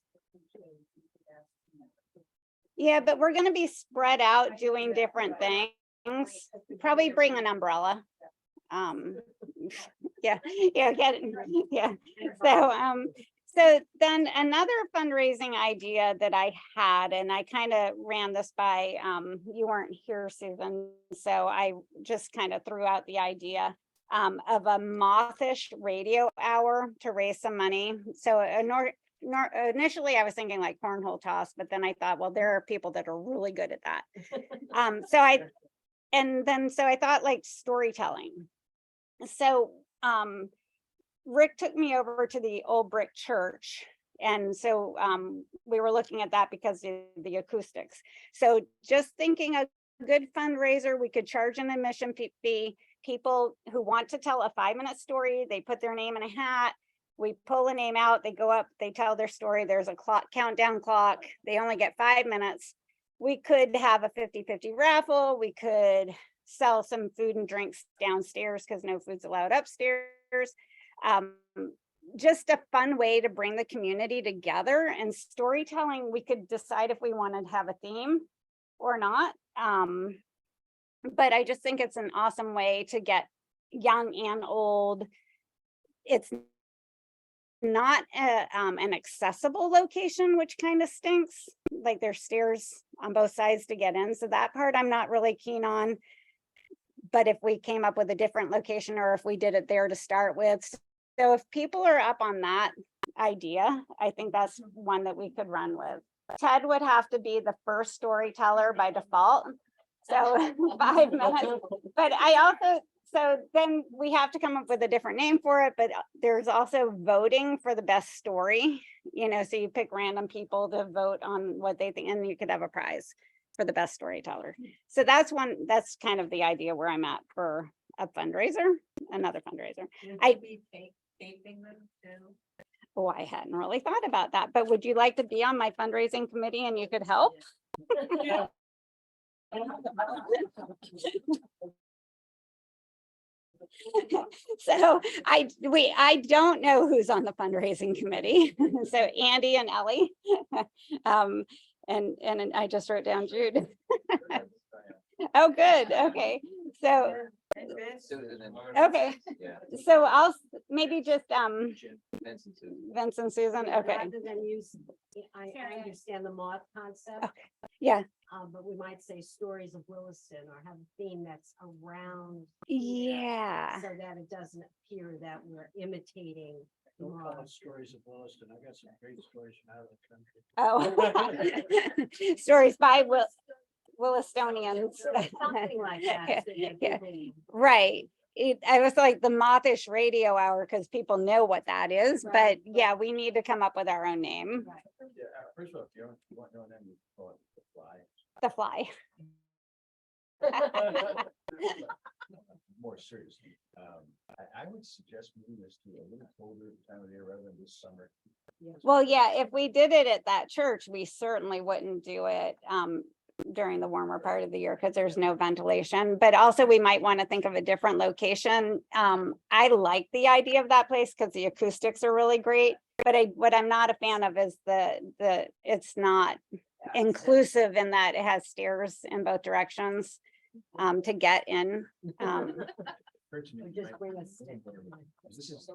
Yeah, but we're going to be spread out doing different things. Probably bring an umbrella. Yeah. So then another fundraising idea that I had, and I kind of ran this by, you weren't here, Susan, so I just kind of threw out the idea of a mothish radio hour to raise some money. So initially I was thinking like cornhole toss, but then I thought, well, there are people that are really good at that. So I thought like storytelling. So Rick took me over to the old brick church. And so we were looking at that because of the acoustics. So just thinking a good fundraiser, we could charge an admission fee. People who want to tell a 5-minute story, they put their name in a hat. We pull a name out, they go up, they tell their story. There's a countdown clock. They only get 5 minutes. We could have a 50-50 raffle. We could sell some food and drinks downstairs because no food's allowed upstairs. Just a fun way to bring the community together. And storytelling, we could decide if we wanted to have a theme or not. But I just think it's an awesome way to get young and old. It's not an accessible location, which kind of stinks. Like there's stairs on both sides to get in. So that part I'm not really keen on. But if we came up with a different location or if we did it there to start with. So if people are up on that idea, I think that's one that we could run with. Ted would have to be the first storyteller by default. So 5 minutes, but so then we have to come up with a different name for it, but there's also voting for the best story, so you pick random people to vote on what they think, and you could have a prize for the best storyteller. So that's kind of the idea where I'm at for a fundraiser, another fundraiser. Oh, I hadn't really thought about that, but would you like to be on my fundraising committee and you could help? Yeah. So I don't know who's on the fundraising committee. So Andy and Ellie. And I just wrote down Jude. Oh, good. Okay. So okay. So I'll maybe just Vince and Susan. Okay. Rather than use, I understand the moth concept. Okay. Yeah. But we might say stories of Williston or have a theme that's around. Yeah. So that it doesn't appear that we're imitating. Don't call it stories of Williston. I got some great stories from out of the country. Oh. Stories by Willistonians. Something like that. So that Yeah. people- Right. I was like the Mothish radio hour because people know what that is, Right. but yeah, we need to come up with our own name. Right. Yeah, first of all, if you want to know them, you call it the fly. The Fly. More seriously, I would suggest moving this to a little colder time of year rather than this summer. Well, yeah, if we did it at that church, we certainly wouldn't do it during the warmer part of the year because there's no ventilation. But also we might want to think of a different location. I like the idea of that place because the acoustics are really great. But what I'm not a fan of is the it's not inclusive in that it has stairs in both directions to get in. Just bring us. This is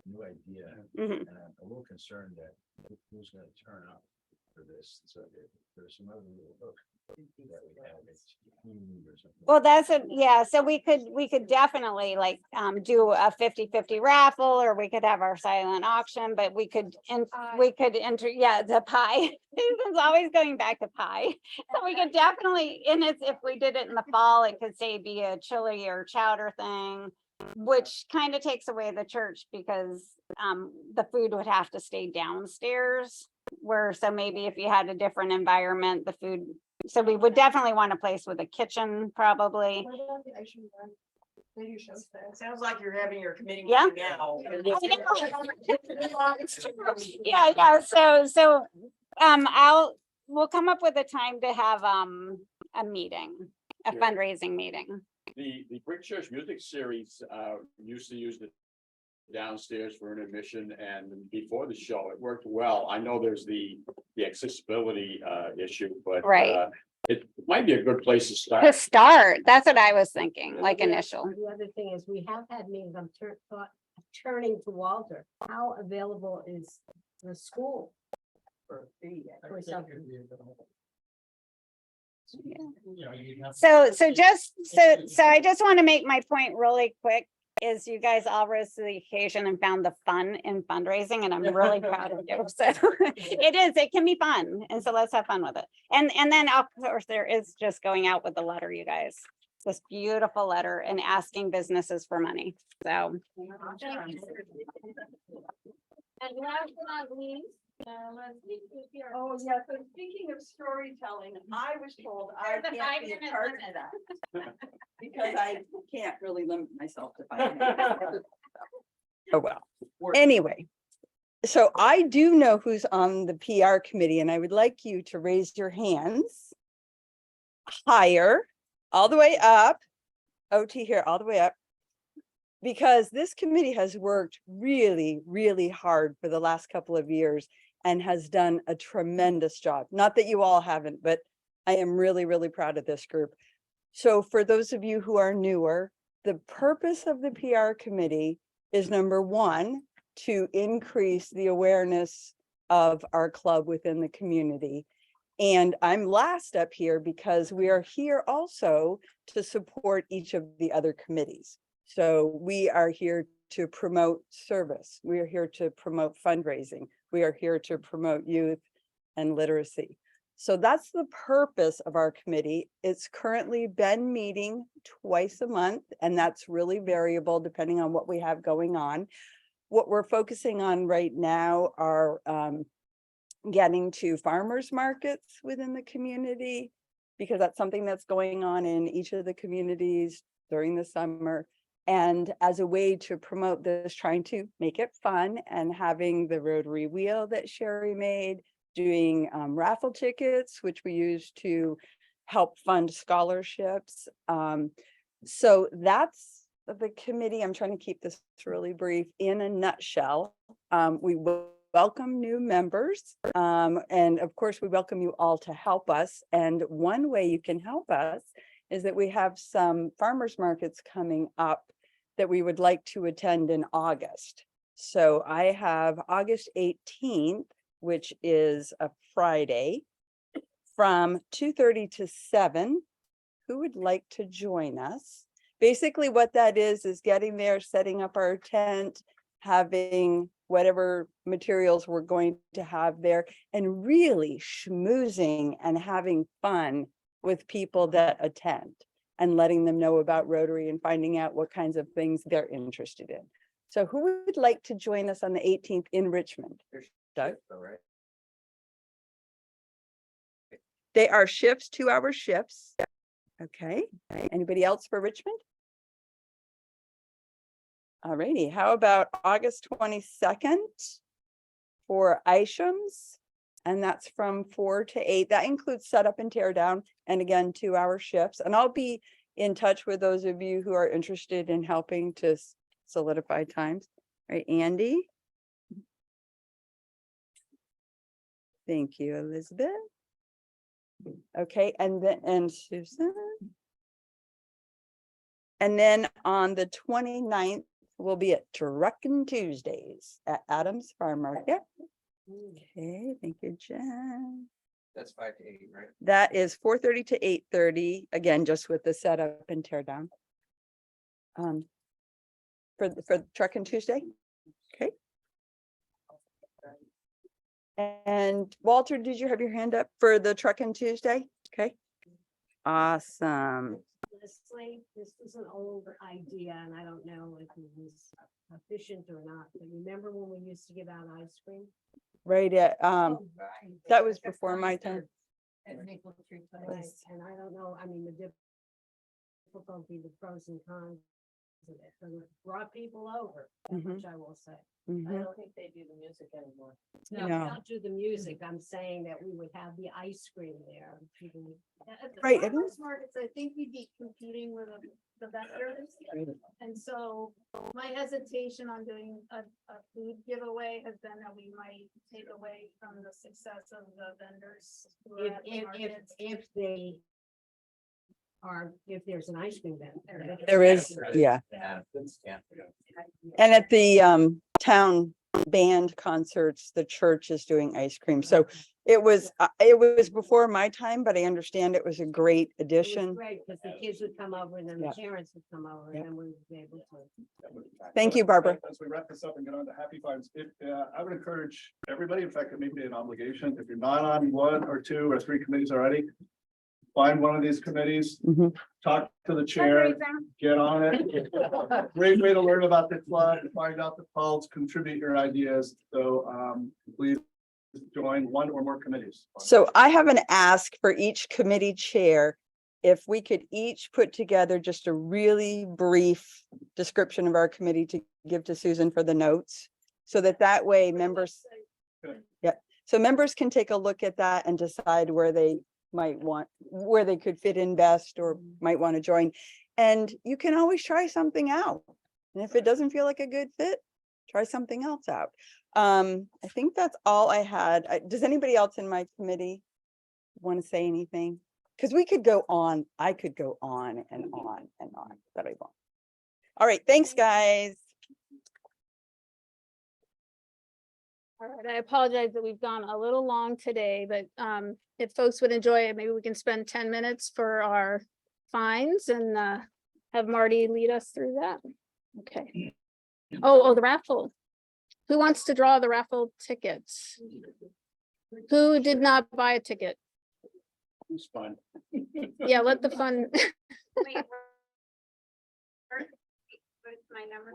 new idea, Mhm. and I'm a little concerned that who's gonna turn up for this, so there's some other little hook that we have, it's or something. Well, so we could definitely like do a 50-50 raffle, or we could have our silent auction, but we could enter, the pie. Susan's always going back to pie. So we could definitely, and if we did it in the fall, it could say be a chili or chowder thing, which kind of takes away the church because the food would have to stay downstairs. So maybe if you had a different environment, the food. So we would definitely want a place with a kitchen, probably. Sounds like you're having your committee Yeah. meeting now. Yeah. So we'll come up with a time to have a meeting, a Sure. fundraising meeting. The Brick Church Music Series used to use the downstairs for an admission, and before the show, it worked well. I know there's the accessibility issue, but Right. It might be a good place to start. To start, that's what I was thinking, like initial. The other thing is we have had meetings, I'm turning to Walter, how available is the school? For something? So I just want to make my point really quick. Is you guys all rose to the occasion and found the fun in fundraising, and I'm really proud of you. So it can be fun. And so let's have fun with it. And then of course there is just going out with the letter, you guys, this beautiful letter and asking businesses for money. So. And last but not least, Oh, yeah, so speaking of storytelling, I was told I can't be a part of that. Because I can't really limit myself to 5 minutes. Oh, well, anyway, so I do know who's on the PR committee, and I would like you to raise your hands higher, all the way up, OT here, all the way up, because this committee has worked really, really hard for the last couple of years and has done a tremendous job. Not that you all haven't, but I am really, really proud of this group. So for those of you who are newer, the purpose of the PR committee is number one, to increase the awareness of our club within the community. And I'm last up here because we are here also to support each of the other committees. So we are here to promote service. We are here to promote fundraising. We are here to promote youth and literacy. So that's the purpose of our committee. It's currently been meeting twice a month, and that's really variable depending on what we have going on. What we're focusing on right now are getting to farmers markets within the community, because that's something that's going on in each of the communities during the summer. And as a way to promote this, trying to make it fun, and having the Rotary wheel that Sherry made, doing raffle tickets, which we use to help fund scholarships. So that's the committee. I'm trying to keep this really brief. In a nutshell, we will welcome new members. And of course, we welcome you all to help us. And one way you can help us is that we have some farmers markets coming up that we would like to attend in August. So I have August 18th, which is a Friday, from 2:30 to 7. Who would like to join us? Basically what that is getting there, setting up our tent, having whatever materials we're going to have there, and really schmoozing and having fun with people that attend, and letting them know about Rotary and finding out what kinds of things they're interested in. So who would like to join us on the 18th in Richmond? Doug? They are shifts, 2-hour shifts. Okay. Anybody else for Richmond? All righty. How about August 22nd for Isham's? And that's from 4 to 8. That includes setup and tear down. And again, 2-hour shifts. And I'll be in touch with those of you who are interested in helping to solidify times. All right, Andy. Thank you, Elizabeth. Okay, and then Susan. And then on the 29th, we'll be at Truckin' Tuesdays at Adams Farm Market. Okay, thank you, Jen. That's 5 to 8, right? That is 4:30 to 8:30, again, just with the setup and tear down. For Truckin' Tuesday. Okay. And Walter, did you have your hand up for the Truckin' Tuesday? Okay. Awesome. Honestly, this is an old idea, and I don't know if it was efficient or not, but remember when we used to give out ice cream? Right at, Right. that was before my time. At Maple Tree Place, and I don't know, I mean, the difficulty, the pros and cons of it, but it brought people over, which I will say. I Mhm. don't think they do the music anymore. No. No, we don't do the music. I'm saying that we would have the ice cream there. At the Right, farmers markets, I think we'd be competing with the vendors. And so my hesitation on doing a food giveaway has been that we might take away from the success of the vendors. who are at the markets. If there's an ice cream vendor. There is, yeah. And at the town band concerts, the church is doing ice cream. So it was before my time, but I understand it was a great It was addition. great, because the kids would come over and then the Yeah. parents would come over Yeah. and then we would be able to. Thank you, Barbara. As we wrap this up and get on to happy farms, I would encourage everybody, in fact, it may be an obligation, if you're not on 1 or 2 or 3 committees already, find one of these committees, Mhm. talk to the chair, get on it. Great way to learn about the club, find out the calls, contribute your ideas. So please join 1 or more committees. So I have an ask for each committee chair. If we could each put together just a really brief description of our committee to give to Susan for the notes. So that way members, yeah, so members can take a look at that and decide where they where they could fit in best or might want to join. And you can always try something out. And if it doesn't feel like a good fit, try something else out. I think that's all I had. Does anybody else in my committee want to say anything? Because we could go on, I could go on and on and on, but I won't. All right, thanks, guys. All right, I apologize that we've gone a little long today, but if folks would enjoy it, maybe we can spend 10 minutes for our fines and have Marty lead us through that. Okay. Oh, the raffle. Who wants to draw the raffle tickets? Who did not buy a ticket? It's fun. Yeah, let the fun. Wait, what's my number?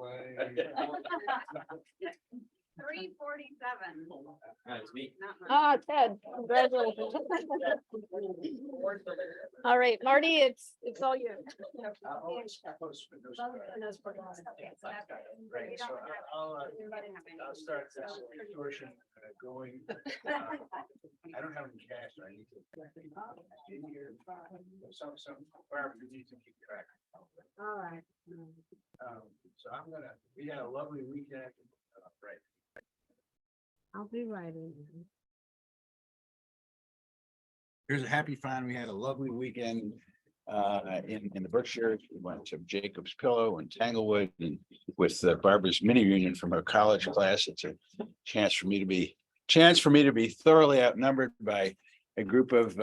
347. That's me. Ah, Ted, congratulations. All right, Marty, it's all you. Right, so I'll start this portion going. I don't have any cash, so I need to. In here, some, Barbara, you need to keep track. All right. So we had a lovely weekend, right? I'll be writing. Here's a happy find. We had a lovely weekend in the Berkshires. We went to Jacob's Pillow and Tanglewood and with Barbara's mini reunion from her college class. It's a chance for me to be thoroughly outnumbered by a group of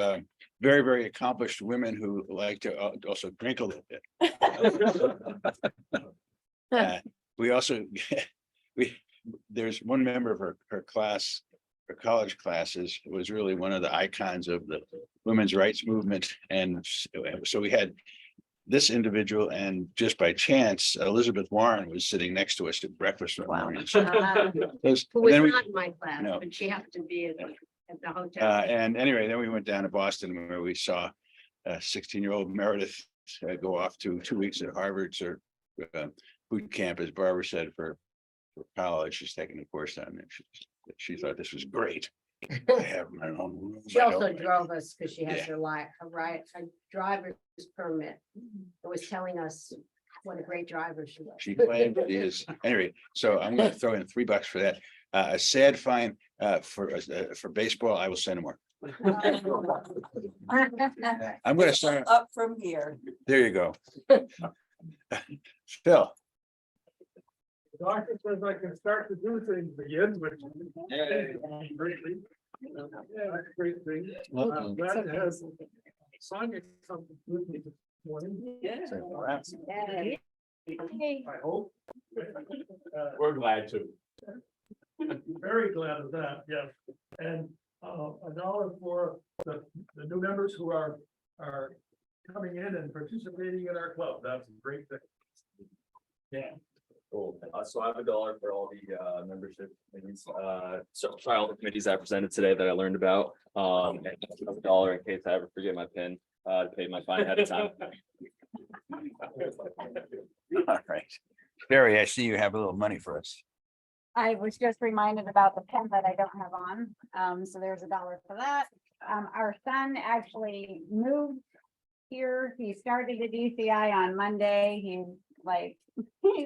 very, very accomplished women who like to also drink a little bit. We also there's one member of her class, her college classes, was really one of the icons of the women's rights movement. And so we had this individual, and just by chance, Elizabeth Warren was sitting next to us at breakfast. One morning. So Who was not in my class, No. but she happened to be at the hotel. and anyway, then we went down to Boston where we saw 16-year-old Meredith go off to 2 weeks at Harvard's or boot camp, as Barbara said, for college. She's taking a course down there. She thought this was great. I have my own room. She my also own- drove us because she has Yeah. her driver's permit. It was telling us what a great driver she was. She claimed she is. Anyway, so I'm going to throw in $3 for that. A sad fine for baseball. I will send more. I'm going to start. Up from here. There you go. Phil. The doctor says I can start to do things again, which. Greatly. Yeah, that's a great thing. Glad to have Sonia come with me this morning. I hope. We're glad to. Very glad of that, yes. And $1 for the new members who are coming in and participating in our club. That's a great thing. Yeah. Cool. So I have $1 for all the membership committees. So try all the committees I presented today that I learned about. And $1 in case I ever forget my PIN to pay my fine ahead of time. All right. Barry, I see you have a little money for us. I was just reminded about the pen that I don't have on. So there's $1 for that. Our son actually moved here. He started at DCI on Monday. He's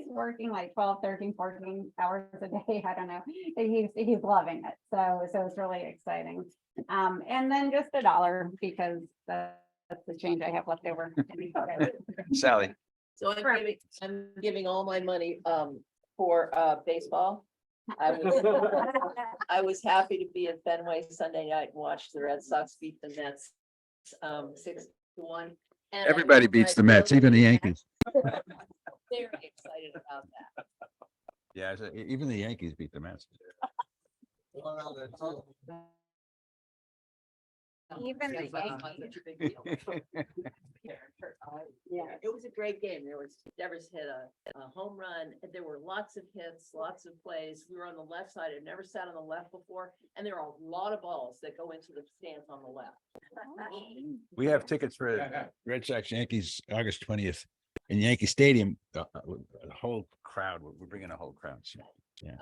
working like 12, 13, 14 hours a day. I don't know. He's loving it. So it's really exciting. And then just $1 because that's the change I have left over. Sally. So I'm giving all my money for baseball. I was happy to be at Fenway Sunday night and watch the Red Sox beat the Mets 6-1. And Everybody beats the Mets, even the Yankees. Very excited about that. Yeah, even the Yankees beat the Mets. Even the Yeah, it was a great game. Devers hit a home run. There were lots of hits, lots of plays. We were on the left side. I've never sat on the left before. And there are a lot of balls that go into the stands on the left. We have tickets for Red Sox Yankees, August 20th in Yankee Stadium. The whole crowd, we're bringing a whole crowd. So, yeah,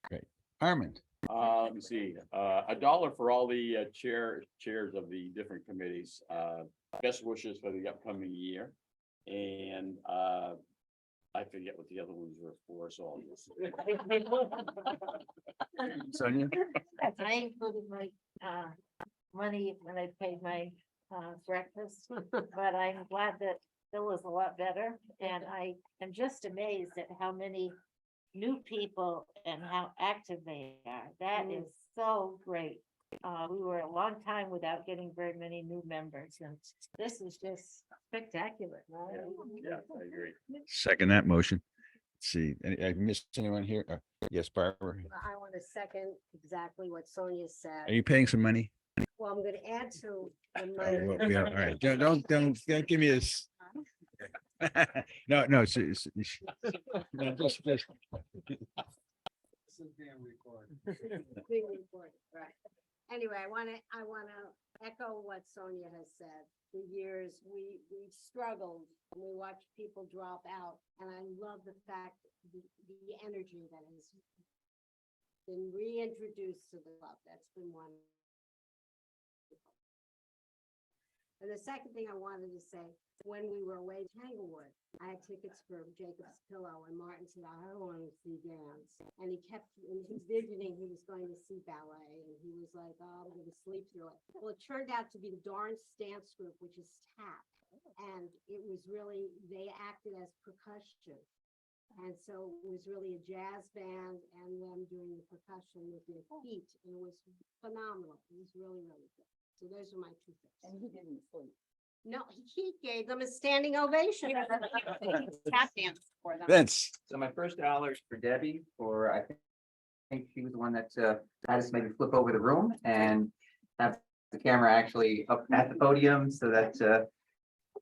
great. Armand. Let me see, $1 for all the chairs of the different committees. Best wishes for the upcoming year. And I forget what the other ones were for, so I'll just. Sonia? I included my money when I paid my breakfast, but I'm glad that Bill is a lot better. And I am just amazed at how many new people and how active they are. That is so great. We were a long time without getting very many new members, and this is just spectacular. Yeah, I agree. Second that motion. Let's see, I missed anyone here? Yes, Barbara. I want to second exactly what Sonia Are said. you paying some money? Well, I'm going to add to the Okay, well, money. yeah, all right. Don't give me this. No, no. No, just. This is being recorded. Being recorded, right. Anyway, I want to echo what Sonia has said. For years, we struggled and we watched people drop out. And I love the fact, the energy that has been reintroduced to the club. That's been wonderful. And the second thing I wanted to say, when we were away in Tanglewood, I had tickets for Jacob's Pillow, and Martin said, I don't want to see dance. And he kept envisioning he was going to see ballet, and he was like, oh, I'm going to sleep through it. Well, it turned out to be the Darn Stance Group, which is tap. And it was really, they acted as percussion. And so it was really a jazz band and them doing the percussion with their feet. And it was phenomenal. It was really, really good. So those are my two things. And he didn't sleep. No, he gave them a standing ovation. Tap dance for them. Vince. So my first $1 for Debbie, for I think she was the one that had us maybe flip over the room and have the camera actually up at the podium so that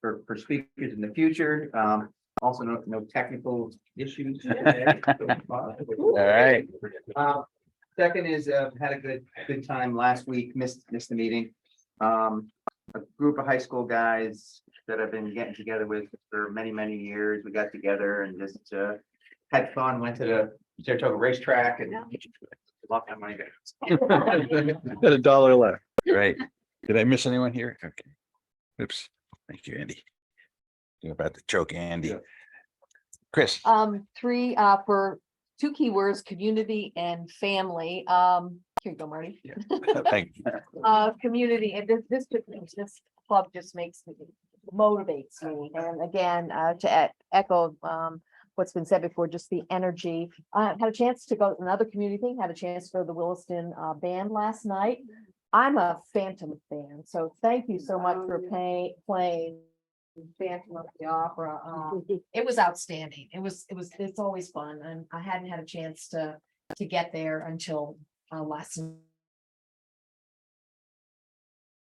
for speakers in the future. Also no technical issues. All right. Second is had a good time last week, missed the meeting. A group of high school guys that I've been getting together with for many years. We got together and just had fun, went to the Saratoga racetrack and lost my money there. Got $1 left. Right. Did I miss anyone here? Okay. Oops. Thank you, Andy. You're about to choke Andy. Chris. Three for two keywords, community and family. Here you go, Marty. Thank you. Community, and this club just motivates me. And again, to echo what's been said before, just the energy. I had a chance to go to another community thing, had a chance to go to the Williston band last night. I'm a Phantom fan, so thank you so much for playing Phantom of the Opera. It was outstanding. It's always fun, and I hadn't had a chance to get there until last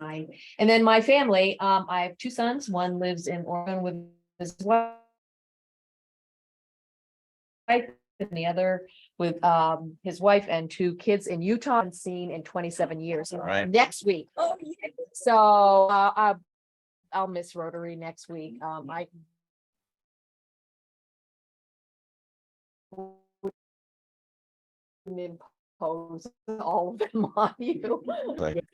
night. And then my family, I have two sons. One lives in Oregon with his wife, and the other with his wife and two kids in Utah, and seen in 27 years. Right. Next week. Oh, yeah. So I'll miss Rotary next week. I impose all of them on you.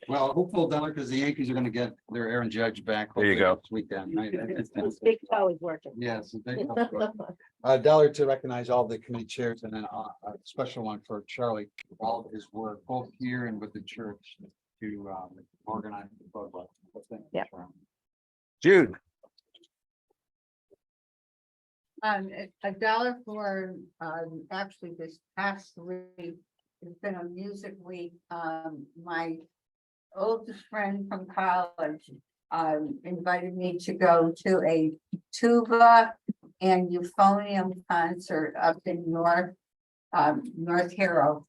Well, hopeful dollar because the Yankees are going to get their Aaron Judge back. There you go. This weekend. Right? Big toe is working. Yes. $1 to recognize all the committee chairs and then a special one for Charlie, for all of his work, both here and with the church to organize the photo. Yeah. Jude. $1 for, actually this past week, it's been a music week. My oldest friend from college, invited me to go to a tuba and euphonium concert up in North Hero.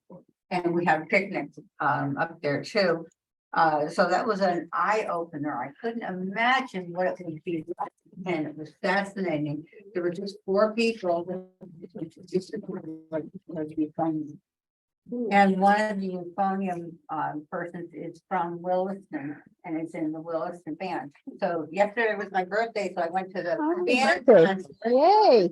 And we have picnics, up there too. So that was an eye opener. I couldn't imagine what it would be like, and it was fascinating. There were just 4 people. And one of the euphonium persons is from Williston and is in the Williston band. So yesterday was my birthday, so I went to the band. concert. Yay.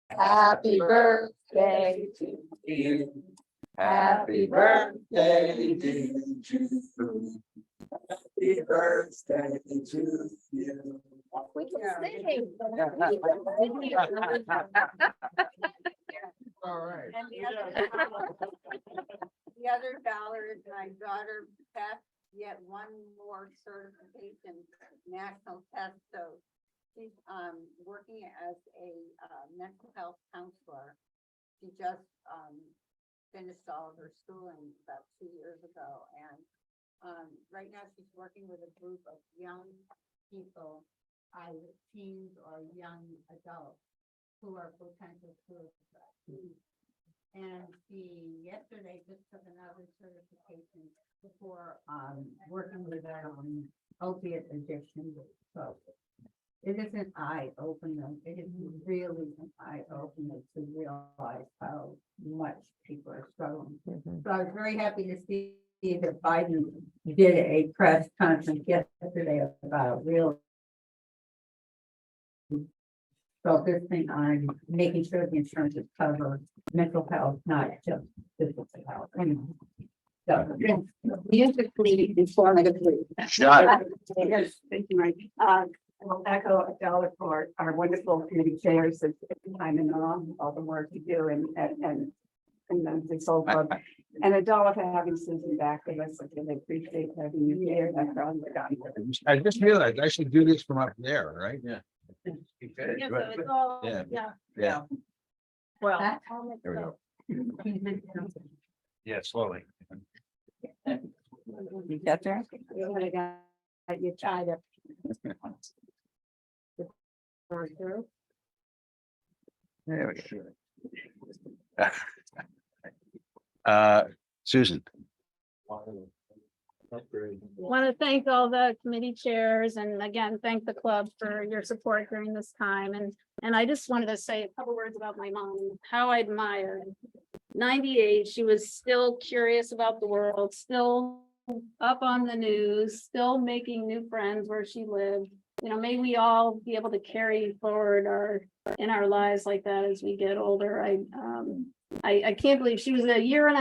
Happy birthday to you. Happy birthday to you. Happy birthday to you. We can sing. All right. And the The other dollar is my daughter passed yet one more certification, national test, so she's working as a mental health counselor. She just finished all of her schooling about 2 years ago, and right now she's working with a group of young people, either teens or young adults who are potential suicides. And she yesterday just took another certification before working with opiate addiction. So it is an eye opener. It is really an eye opener to realize how much people are struggling. So I was very happy to see that Biden did a press conference yesterday about real focusing on making sure the insurance is covered mental health, not just physical health. Anyway, so musically informatively. Yes, thank you, Mike. I will echo a dollar for our wonderful committee chairs at time and all the work you do and the Soul Club. And a dollar for having Susan back with us. I really appreciate having you here. That's all we're done. I just realized I should do this from up there, right? Yeah. Yeah, so it's all, Yeah. yeah. Well. There we go. Yeah, slowly. You got there? You tried it. There we go. Susan. Want to thank all the committee chairs and again, thank the club for your support during this time. And I just wanted to say a couple words about my mom, how I admire. 98, she was still curious about the world, still up on the news, still making new friends where she lived. You know, may we all be able to carry forward in our lives like that as we get older. I can't believe she was 1.5 years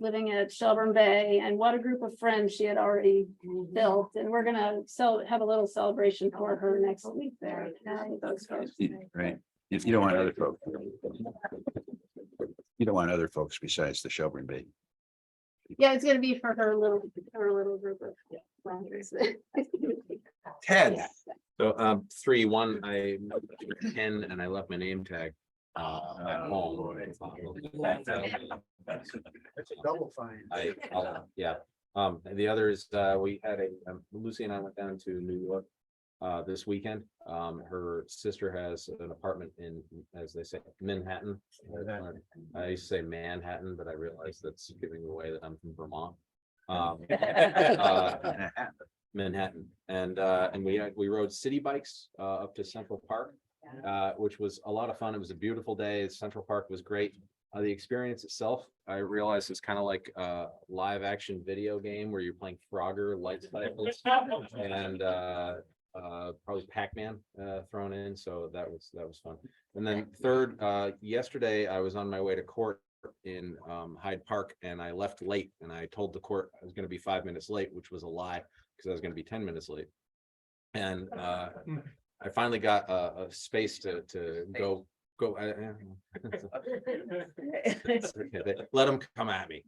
living at Shelburne Bay, and what a group of friends she had already built. And we're gonna have a little celebration for her next week there. With those folks. Right. You don't want other folks. You don't want other folks besides the Shelburne Bay. Yeah, it's gonna be for her little group of friends. Ted. So 3-1, I pen and I left my name tag at home. That's a double fine. Yeah. The other is we had Lucy and I went down to New York this weekend. Her sister has an apartment in, as they say, Manhattan. I used to say Manhattan, but I realized that's giving away that I'm from Vermont. Manhattan, and we rode city bikes up to Central Park, which was a lot of fun. It was a beautiful day. Central Park was great. The experience itself, I realized, is kind of like a live action video game where you're playing Frogger, light cycles, and probably Pac-Man thrown in. So that was fun. And then third, yesterday I was on my way to court in Hyde Park, and I left late, and I told the court I was going to be 5 minutes late, which was a lie because I was going to be 10 minutes late. And I finally got a space to go. Let them come at me.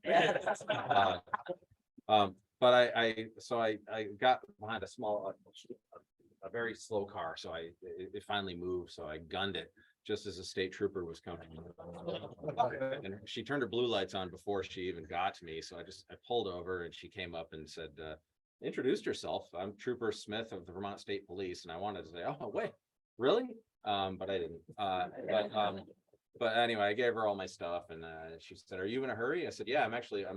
But I got behind a very slow car, so it finally moved. So I gunned it just as a state trooper was coming. And she turned her blue lights on before she even got to me. So I pulled over, and she came up and said, introduced herself. I'm Trooper Smith of the Vermont State Police. And I wanted to say, oh, wait, really? But I didn't. But anyway, I gave her all my stuff, and she said, are you in a hurry? I said, yeah, I'm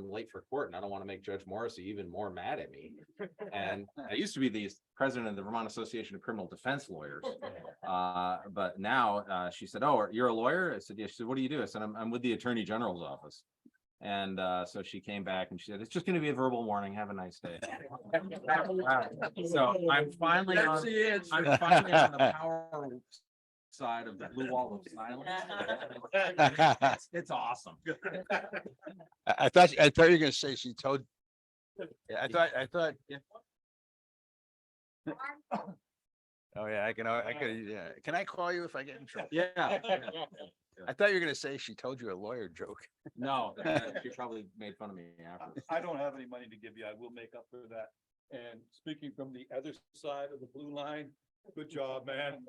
late for court, and I don't want to make Judge Morrissey even more mad at me. And I used to be the president of the Vermont Association of Criminal Defense Lawyers. But now she said, oh, you're a lawyer? I said, yeah. She said, what do you do? I said, I'm with the Attorney General's office. And so she came back and she said, it's just going to be a verbal warning. Have a nice day. So I'm finally on the power side of the blue wall of silence. It's awesome. I thought you were going to say she told. Yeah, I thought. Yeah. Oh yeah, I could. Yeah. Can I call you if I get in trouble? Yeah. I thought you were gonna say she told you a lawyer joke. No, she probably made fun of me after. I don't have any money to give you. I will make up for that. And speaking from the other side of the blue line, good job, man.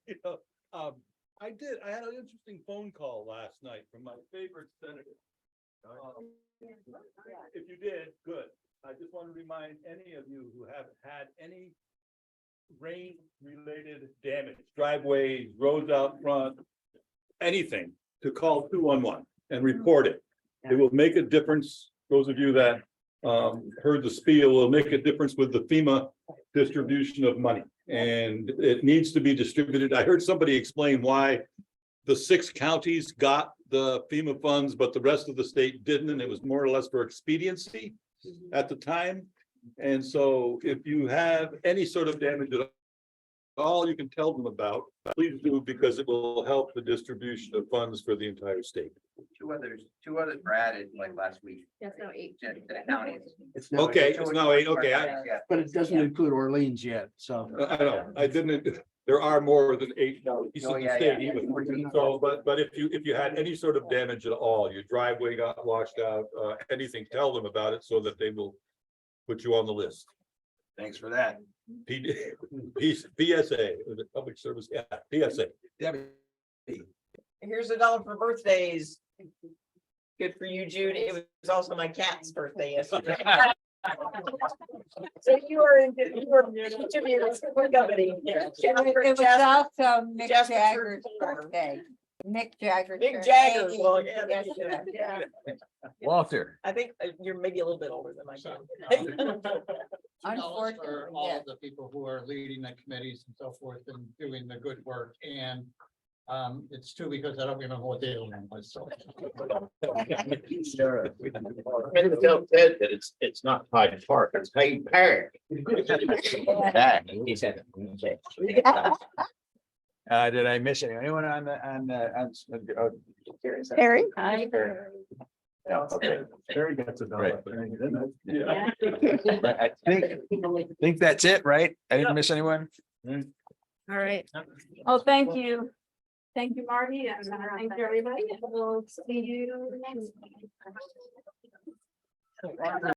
You know, I had an interesting phone call last night from my favorite senator. If you did, good. I just want to remind any of you who have had any rain-related damage, driveways, roads out front, anything, to call 211 and report it. It will make a difference. Those of you that heard the spiel, will make a difference with the FEMA distribution of money. And it needs to be distributed. I heard somebody explain why the 6 counties got the FEMA funds, but the rest of the state didn't, and it was more or less for expediency at the time. And so if you have any sort of damage at all you can tell them about, please do, because it will help the distribution of funds for the entire state. Two others were added like last week. Yes, no, 8. To the counties. It's now- Okay, it's now 8, okay, Yeah. But it doesn't include Orleans yet, so. I know, I didn't, there are more than 8 pieces Oh, of yeah, state yeah. even. So, but if you had any sort of damage at all, your driveway got washed out, anything, tell them about it so that they will put you on the list. Thanks for that. PSA, the public service, yeah, PSA. Debbie. Here's $1 for birthdays. Good for you, Jude. It was also my cat's birthday yesterday. So you were each of you was company. It was also Mick Jasper Jagger's Church. birthday. Mick Jagger. Mick Jagger. Well, Yes, yeah. Walter. I think you're maybe a little bit older than my son. Unfortunately, For all yeah. of the people who are leading the committees and so forth and doing the good work, and it's too, because I don't remember what the other one was, so. And tell Ted that it's not Hyde Park, it's Hyde Park. He said. Did I miss anyone on Harry? Hi. Terry gets a Right. Yeah. I think that's it, right? I didn't miss anyone? All right. Oh, thank you. Thank you, Marty, and thank you, everybody. We'll see you next.